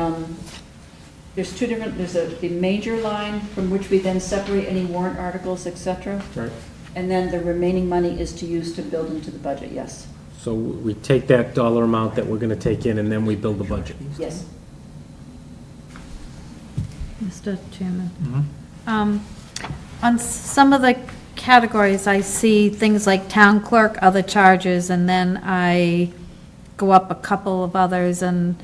there's two different, there's the major line from which we then separate any warrant articles, et cetera. Right. And then the remaining money is to use to build into the budget, yes. So we take that dollar amount that we're gonna take in, and then we build the budget. Yes. Mr. Chairman. On some of the categories, I see things like town clerk, other charges, and then I go up a couple of others, and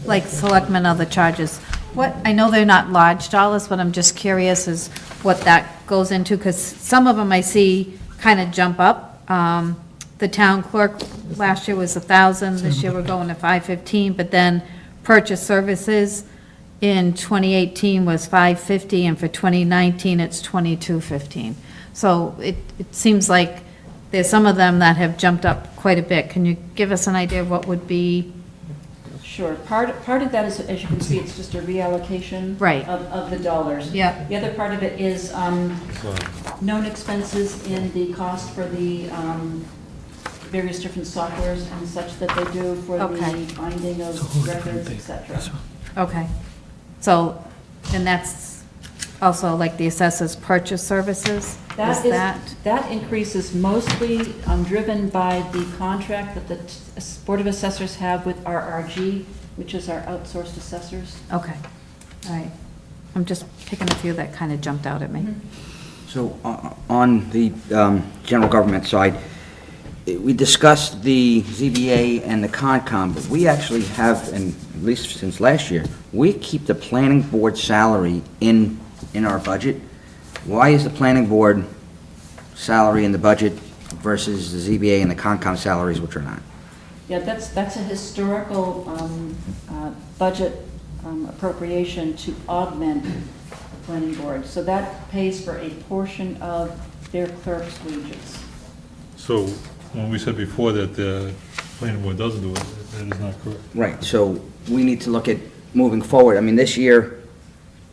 like selectmen, other charges. What, I know they're not large dollars, but I'm just curious as what that goes into, because some of them I see kind of jump up. The town clerk, last year was 1,000, this year we're going to 515, but then purchase services in 2018 was 550, and for 2019, it's 2215. So it seems like there's some of them that have jumped up quite a bit. Can you give us an idea of what would be? Sure. Part of that is, as you can see, it's just a reallocation Right. of the dollars. Yeah. The other part of it is known expenses in the cost for the various different softwares and such that they do for Okay. the binding of records, et cetera. Okay. So, and that's also like the assessors purchase services? That increase is mostly driven by the contract that the Board of Assessors have with RRG, which is our outsourced assessors. Okay, all right. I'm just picking a few that kind of jumped out at me. So on the general government side, we discussed the ZBA and the Concom, but we actually have, and at least since last year, we keep the planning board salary in our budget. Why is the planning board salary in the budget versus the ZBA and the Concom salaries, which are not? Yeah, that's a historical budget appropriation to augment the planning board. So that pays for a portion of their clerk's wages. So when we said before that the planning board doesn't do it, that is not correct. Right, so we need to look at moving forward. I mean, this year,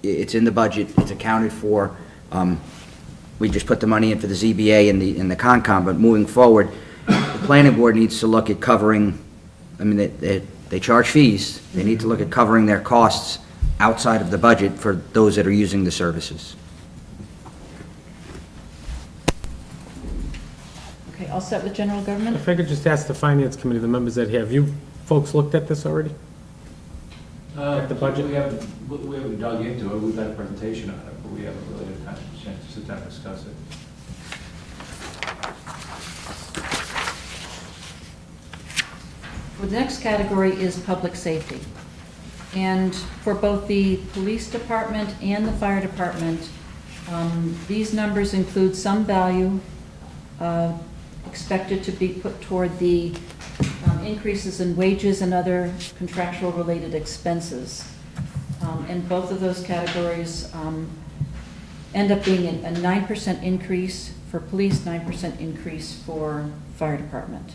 it's in the budget, it's accounted for. We just put the money in for the ZBA and the Concom, but moving forward, the planning board needs to look at covering, I mean, they charge fees. They need to look at covering their costs outside of the budget for those that are using the services. Okay, all set with general government? If I could just ask the finance committee, the members that have you folks looked at this already? At the budget? We haven't dug into it, we've had a presentation on it, but we haven't really had a chance to sit down and discuss it. Well, the next category is public safety. And for both the police department and the fire department, these numbers include some value expected to be put toward the increases in wages and other contractual related expenses. And both of those categories end up being a 9% increase for police, 9% increase for fire department.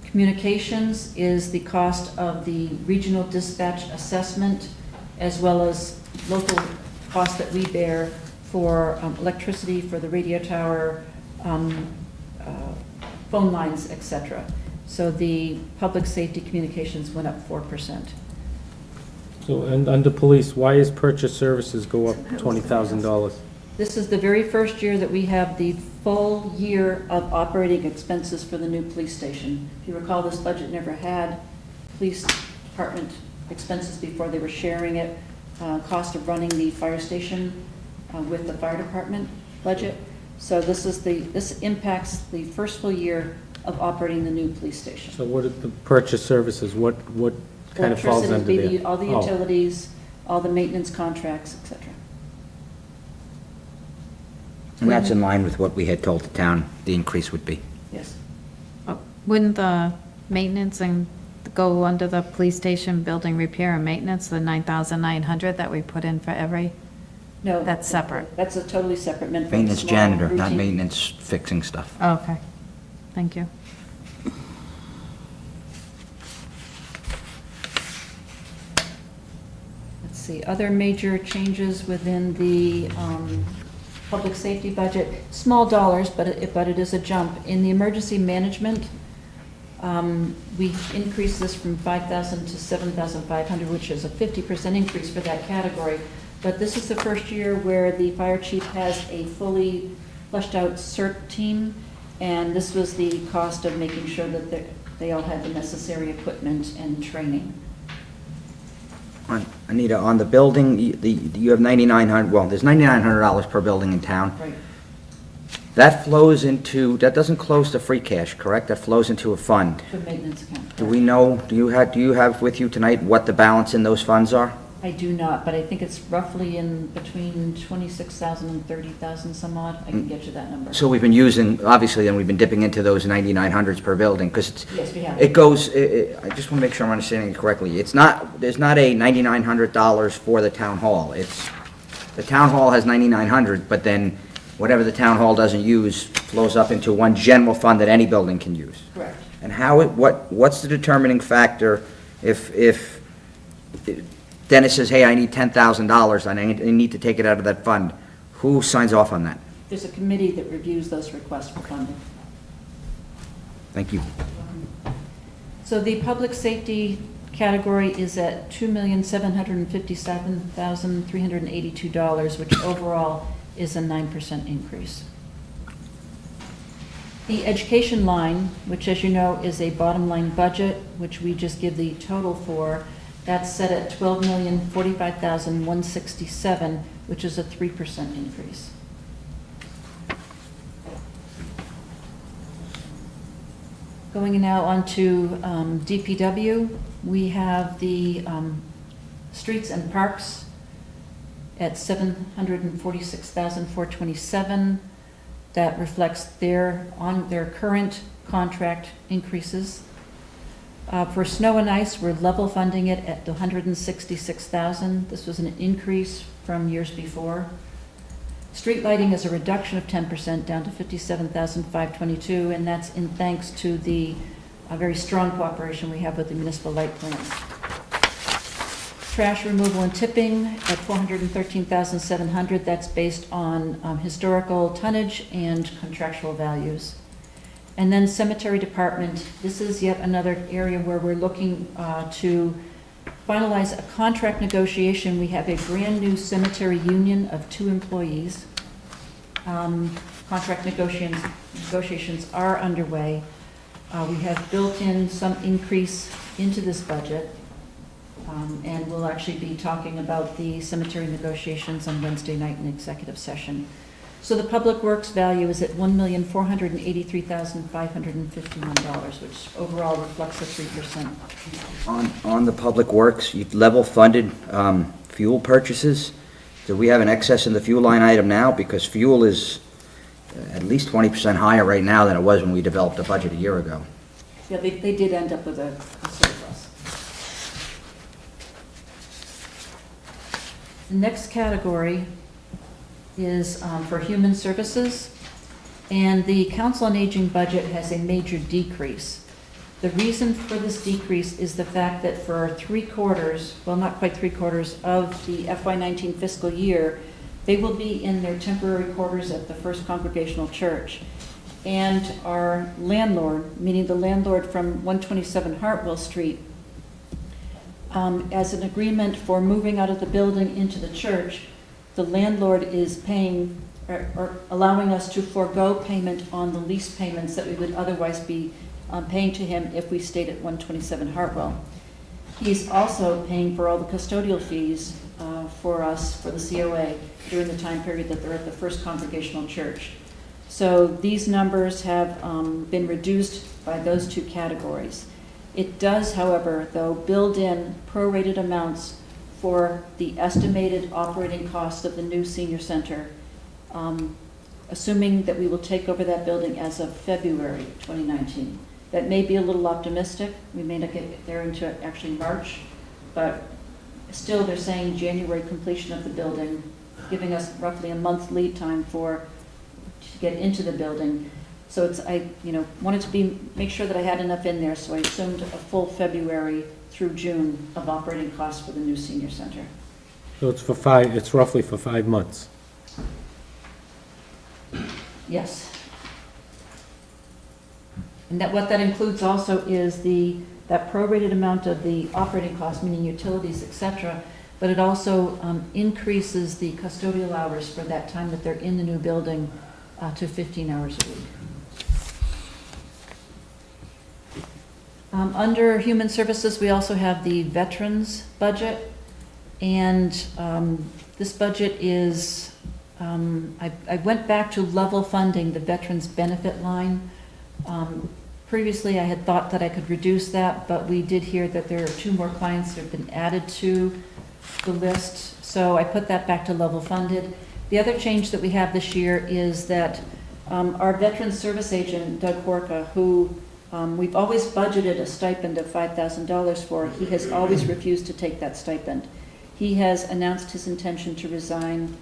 Communications is the cost of the regional dispatch assessment, as well as local costs that we bear for electricity, for the radio tower, phone lines, et cetera. So the public safety communications went up 4%. So, and under police, why is purchase services go up $20,000? This is the very first year that we have the full year of operating expenses for the new police station. If you recall, this budget never had police department expenses before. They were sharing it, cost of running the fire station with the fire department budget. So this impacts the first full year of operating the new police station. So what are the purchase services, what kind of falls under Electricity there? would be all the Oh. utilities, all the maintenance contracts, et cetera. And that's in line with what we had told the town the increase would be. Yes. Wouldn't the maintenance and go under the police station building repair and maintenance, the 9,900 that we put in for every? No. That's separate. That's a totally separate, meant for Maintenance small janitor, not routine- maintenance fixing stuff. Oh, okay, thank you. Let's see, other major changes within the public safety budget, small dollars, but it is a jump. In the emergency management, we increased this from 5,000 to 7,500, which is a 50% increase for that category. But this is the first year where the fire chief has a fully fleshed-out CERT team, and this was the cost of making sure that they all had the necessary equipment and training. Anita, on the building, you have 9,900, well, there's $9,900 per building in town. Right. That flows into, that doesn't close to free cash, correct? That flows into a fund. To a maintenance account. Do we know, do you have with you tonight what the balance in those funds are? I do not, but I think it's roughly in between 26,000 and 30,000 some odd. I can get you that number. So we've been using, obviously, then we've been dipping into those 9,900s per building, because Yes, we have. it goes, I just want to make sure I'm understanding it correctly. It's not, there's not a $9,900 for the town hall. It's, the town hall has 9,900, but then whatever the town hall doesn't use flows up into one general fund that any building can use. Correct. And how, what's the determining factor if Dennis says, hey, I need $10,000 and I need to take it out of that fund? Who signs off on that? There's a committee that reviews those requests for funding. Thank you. So the public safety category is at $2,757,382, which overall is a 9% increase. The education line, which as you know is a bottom line budget, which we just give the total for, that's set at $12,045,167, which is a 3% increase. Going now on to DPW, we have the streets and parks at $746,427. That reflects their current contract increases. For snow and ice, we're level funding it at $166,000. This was an increase from years before. Street lighting is a reduction of 10% down to $57,522, and that's in thanks to the very strong cooperation we have with the municipal light plans. Trash removal and tipping at $413,700. That's based on historical tonnage and contractual values. And then cemetery department, this is yet another area where we're looking to finalize a contract negotiation. We have a brand-new cemetery union of 2 employees. Contract negotiations are underway. We have built in some increase into this budget, and we'll actually be talking about the cemetery negotiations on Wednesday night in executive session. So the public works value is at $1,483,551, which overall reflects a 3%. On the public works, you level funded fuel purchases. Do we have an excess in the fuel line item now? Because fuel is at least 20% higher right now than it was when we developed the budget a year ago. Yeah, they did end up with a surplus. The next category is for human services, and the Council on Aging budget has a major decrease. The reason for this decrease is the fact that for 3/4, well, not quite 3/4 of the FY19 fiscal year, they will be in their temporary quarters at the First Congregational Church. And our landlord, meaning the landlord from 127 Hartwell Street, as an agreement for moving out of the building into the church, the landlord is paying or allowing us to forego payment on the lease payments that we would otherwise be paying to him if we stayed at 127 Hartwell. He's also paying for all the custodial fees for us, for the COA, during the time period that they're at the First Congregational Church. So these numbers have been reduced by those 2 categories. It does, however, though, build in prorated amounts for the estimated operating cost of the new senior center, assuming that we will take over that building as of February 2019. That may be a little optimistic. We may not get there into actually March, but still they're saying January completion of the building, giving us roughly a month lead time to get into the building. So I wanted to make sure that I had enough in there, so I assumed a full February through June of operating costs for the new senior center. So it's roughly for 5 months. Yes. And what that includes also is that prorated amount of the operating costs, meaning utilities, et cetera, but it also increases the custodial hours for that time that they're in the new building to 15 hours a week. Under Human Services, we also have the Veterans budget, and this budget is, I went back to level funding the Veterans benefit line. Previously, I had thought that I could reduce that, but we did hear that there are 2 more clients that have been added to the list, so I put that back to level funded. The other change that we have this year is that our Veterans Service Agent, Doug Horka, who we've always budgeted a stipend of $5,000 for. He has always refused to take that stipend. He has announced his intention to resign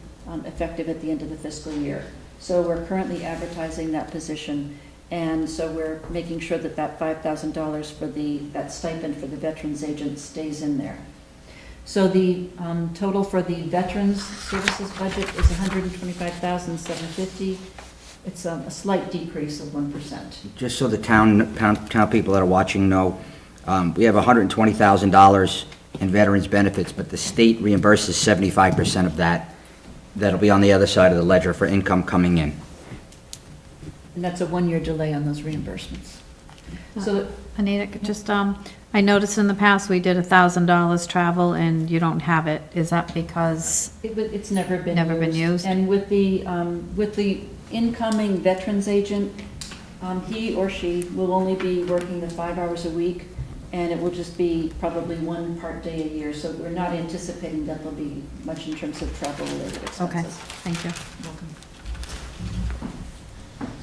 effective at the end of the fiscal year. So we're currently advertising that position. And so we're making sure that that $5,000 for that stipend for the Veterans Agent stays in there. So the total for the Veterans Services budget is $125,750. It's a slight decrease of 1%. Just so the town people that are watching know, we have $120,000 in veterans benefits, but the state reimburses 75% of that. That'll be on the other side of the ledger for income coming in. And that's a 1-year delay on those reimbursements. So Anita, just, I noticed in the past we did $1,000 travel and you don't have it. Is that because? it's never been used? And with the incoming Veterans Agent, he or she will only be working the 5 hours a week, and it will just be probably 1 part day a year. So we're not anticipating that there'll be much in terms of travel-related expenses. Okay, thank you. Welcome.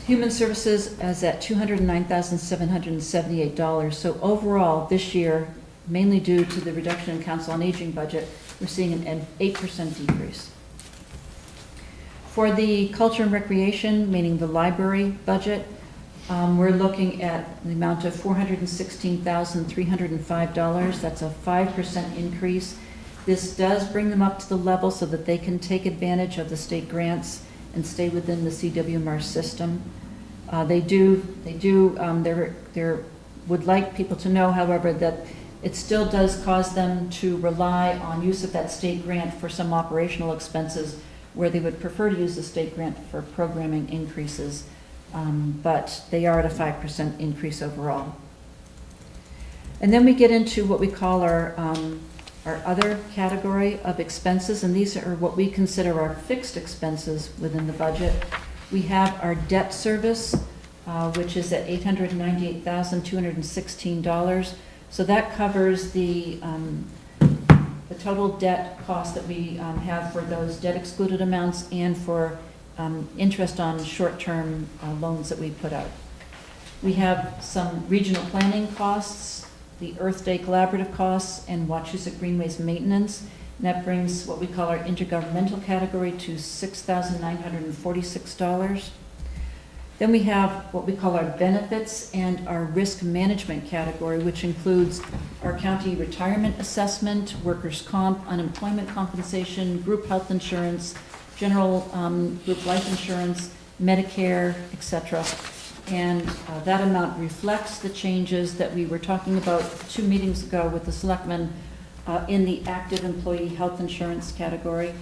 Human Services is at $209,778. So overall, this year, mainly due to the reduction in Council on Aging budget, we're seeing an 8% decrease. For the Culture and Recreation, meaning the library budget, we're looking at the amount of $416,305. That's a 5% increase. This does bring them up to the level so that they can take advantage of the state grants and stay within the CWMAR system. They would like people to know, however, that it still does cause them to rely on use of that state grant for some operational expenses where they would prefer to use the state grant for programming increases, but they are at a 5% increase overall. And then we get into what we call our other category of expenses, and these are what we consider our fixed expenses within the budget. We have our debt service, which is at $898,216. So that covers the total debt cost that we have for those debt excluded amounts and for interest on short-term loans that we put out. We have some regional planning costs, the Earth Day collaborative costs, and Wachusett Greenways maintenance. And that brings what we call our intergovernmental category to $6,946. Then we have what we call our benefits and our risk management category, which includes our county retirement assessment, workers' comp, unemployment compensation, group health insurance, general group life insurance, Medicare, etc. And that amount reflects the changes that we were talking about 2 meetings ago with the selectmen in the active employee health insurance category.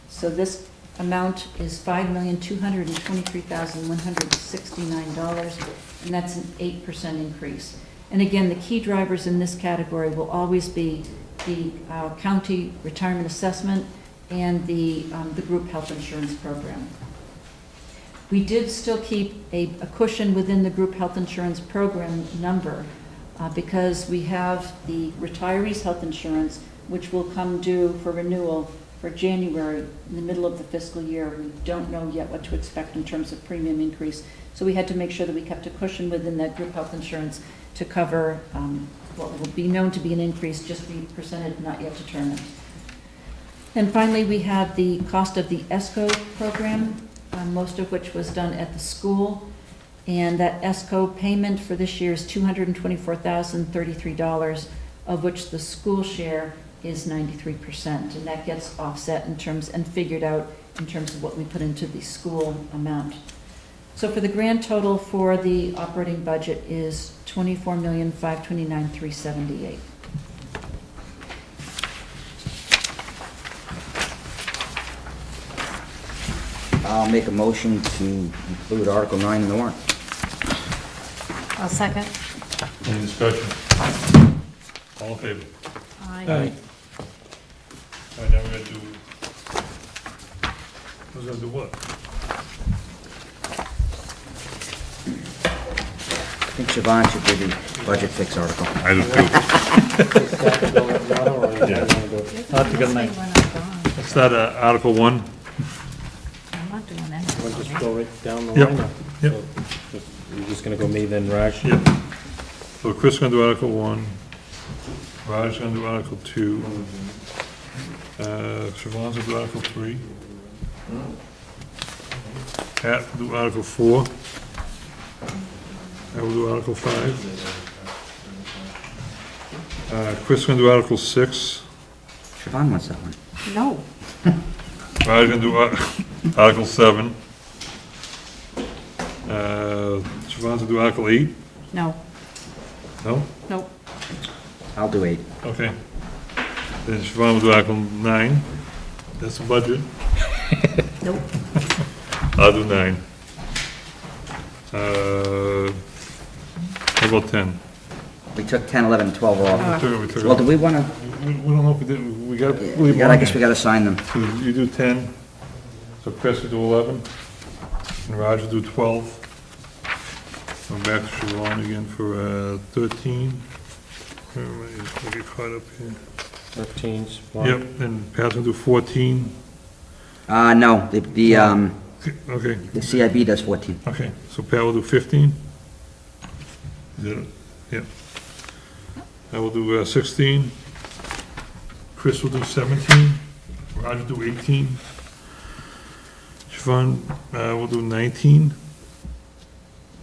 So this amount is $5,223,169, and that's an 8% increase. And again, the key drivers in this category will always be the county retirement assessment and the group health insurance program. We did still keep a cushion within the group health insurance program number because we have the retirees' health insurance, which will come due for renewal for January, in the middle of the fiscal year. We don't know yet what to expect in terms of premium increase. So we had to make sure that we kept a cushion within that group health insurance to cover what will be known to be an increase, just be presented, not yet determined. And finally, we have the cost of the ESCO program, most of which was done at the school. And that ESCO payment for this year is $224,033, of which the school share is 93%. And that gets offset in terms, and figured out in terms of what we put into the school amount. So for the grand total for the operating budget is $24,529,378. I'll make a motion to include Article 9 in the warrant. I'll second. Any discussion? All in favor? Aye. All right, now we're gonna do, who's gonna do what? I think Siobhan should do the budget fix article. I do too. Article 9. We're not gone. Let's start Article 1. I'm not doing that. We'll just go right down the Yep, line. yep. So, you're just gonna go me, then Raj? Yep. So Chris is gonna do Article 1, Raj is gonna do Article 2, Siobhan's gonna do Article 3, Pat will do Article 4, I will do Article 5, Chris is gonna do Article 6, Siobhan wants that one. No. Raj is gonna do Article 7, Siobhan's gonna do Article 8, No. no? Nope. I'll do 8. Okay. Then Siobhan will do Article 9, that's the budget. Nope. I'll do 9. How about 10? We took 10, 11, and 12 off. We took Well, do we want to, We don't know if we did, we got, leave I one guess we in. got to sign them. So you do 10, so Chris will do 11, and Raj will do 12. Go back to Siobhan again for 13. Everybody just gonna get caught up here. 13's. Yep, and Pat's gonna do 14. No, Okay, the CIB does 14. okay, so Pat will do 15. Is that it? Yep. I will do 16. Chris will do 17. Raj will do 18. Siobhan will do 19.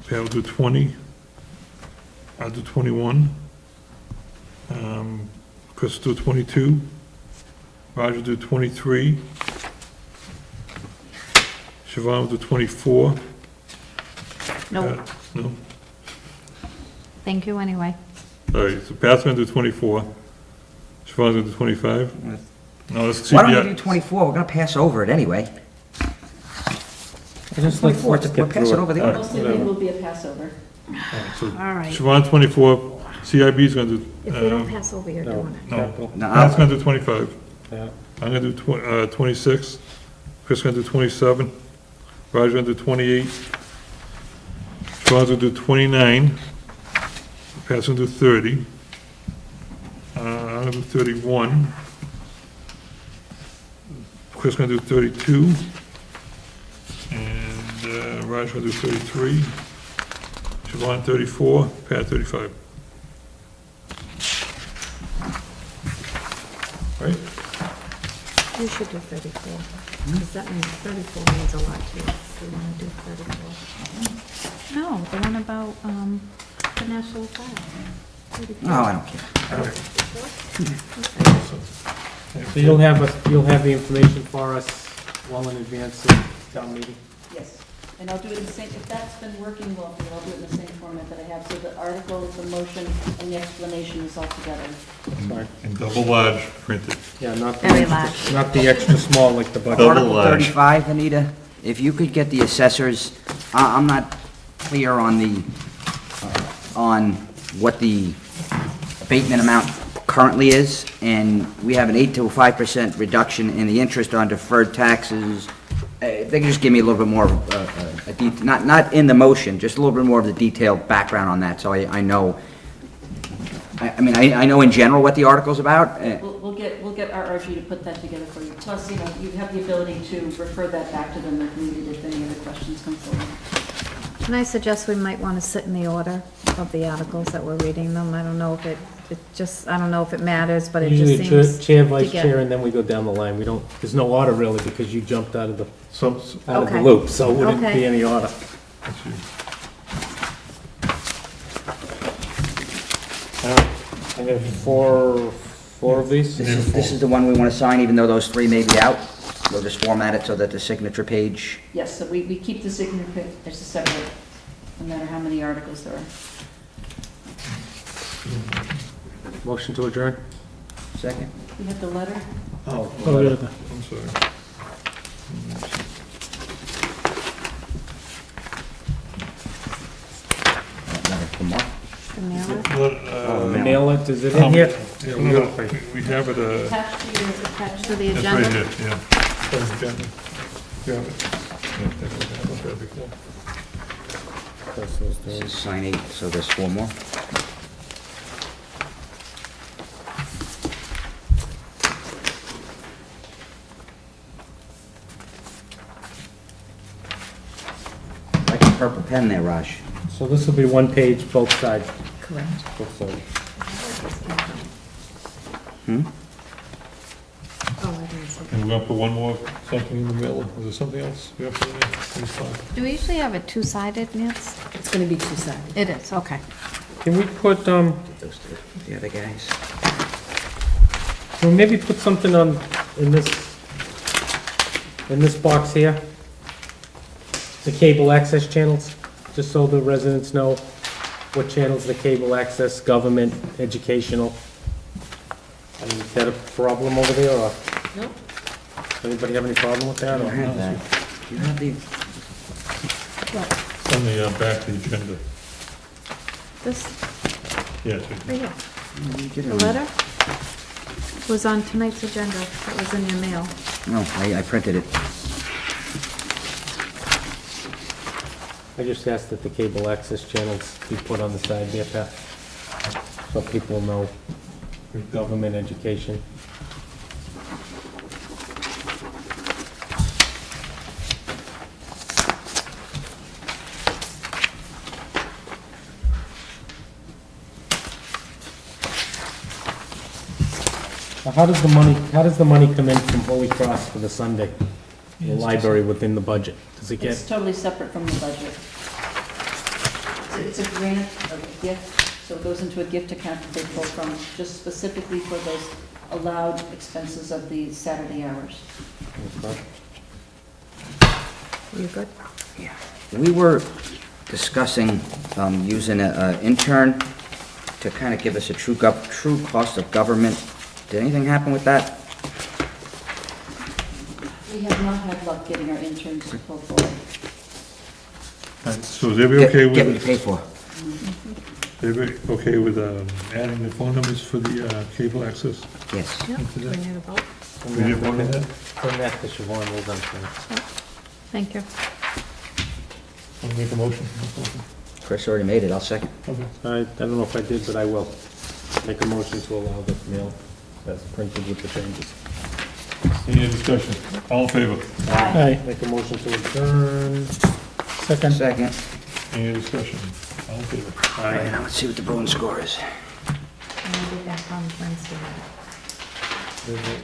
Pat will do 20. I'll do 21. Chris will do 22. Raj will do 23. Siobhan will do 24. Nope. No? Thank you anyway. All right, so Pat's gonna do 24. Siobhan's gonna do 25. No, that's Why don't we do CPI. 24? We're going to pass over it anyway. Just 24, let's we're get passing through over it. the All right. order. Mostly it will be a passover. So All right. Siobhan 24, CIB's gonna do, If we don't pass over, you're No. doing it. no, Capital. No, Pat's gonna do 25. Yeah. I'm gonna do 26. Chris gonna do 27. Raj gonna do 28. Siobhan's gonna do 29. Pat's gonna do 30. I'm gonna do 31. Chris gonna do 32. And Raj gonna do 33. Siobhan 34. Pat 35. Right? You should do 34, because that means 34 means a lot to you. Do you want to do 34? No, the one about, the National Fire. No, I don't care. So you'll have the information for us well in advance of town meeting? Yes, and I'll do it in the same, if that's been working well for you, I'll do it in the same format that I have, so the article, the motion, and the explanation is all together. Fine. And double large printed. Yeah, not Very the, large. not the extra small like the budget. Double Article large. 35, Anita, if you could get the assessors, I'm not clear on on what the abatement amount currently is, and we have an 8 to 5% reduction in the interest on deferred taxes. If they could just give me a little bit more of not in the motion, just a little bit more of the detailed background on that, so I know. I mean, I know in general what the article's about. We'll get we'll get RRG to put that together for you. Plus, you know, you have the ability to refer that back to them if needed, if any other questions come forward. And I suggest we might want to sit in the order of the articles that we're reading them. I don't know if it just, I don't know if it matters, but it Usually just seems chair, to vice get- chair, and then we go down the line. We don't, there's no order really, because you jumped out of the Okay. loop, so it wouldn't Okay. be any order. That's you. All right, I have four of these. This is the one we want to sign, even though those three may be out? We'll just format it so that the signature page, Yes, so we keep the signature page as a separate, no matter how many articles there are. Motion to adjourn? second? We have the letter. Oh, Oh, yeah, I'm sorry. Letter from Mark. the mailer. Mail it, is it in here? Yeah, we have it, Attached to your, Attached to the that's right agenda. here, yeah. That's the agenda. You have it. Yeah, that's what I looked at before. This is sign 8, so there's 4 more. Like a purple pen there, Raj. So this will be one page, both sides. Correct. Both sides. Hmm? Oh, I didn't see. And we're gonna put one more, something in the middle, is there something else we have to do? This time? Do we usually have it two-sided, Nancy? It's going to be two-sided. It is, okay. Can we put, Those two, the other guys. can we maybe put something on, in this box here? The cable access channels, just so the residents know what channels the cable access, government, educational. I mean, is that a problem over there, or Nope. anybody have any problem with I that? don't or- have that. Do you have the, It's on the back of the agenda. This, Yes. right here, you get the it. letter was on tonight's agenda. It was in your mail. No, I printed it. I just asked that the cable access channels be put on the side there, Pat, so people know government, education. Now, how does the money come in from Holy Cross for the Sunday? The library within the budget? Does it It's get, totally separate from the budget. It's a grant, a gift, so it goes into a gift account that they pull from, just specifically for those allowed expenses of the Saturday hours. You good? We were discussing using an intern to kind of give us a true cost of government. Did anything happen with that? We have not had luck getting our interns to pull forward. So is everybody okay Get what you with, pay for. everybody okay with adding the phone numbers for the cable access? Yes. Yep. Into We that? need a vote. We did one of that? Send that to Siobhan, we'll done for Thank you. I'll make a motion. Chris already made it, I'll second. Okay. I don't know if I did, but I will. Make a motion to allow the mail as printed with the changes. Any discussion? All in favor? Aye, Make a motion to adjourn. second. Second. Any discussion? All in favor? All right, now let's see what the Bruin score is. And I'll be back on Wednesday night.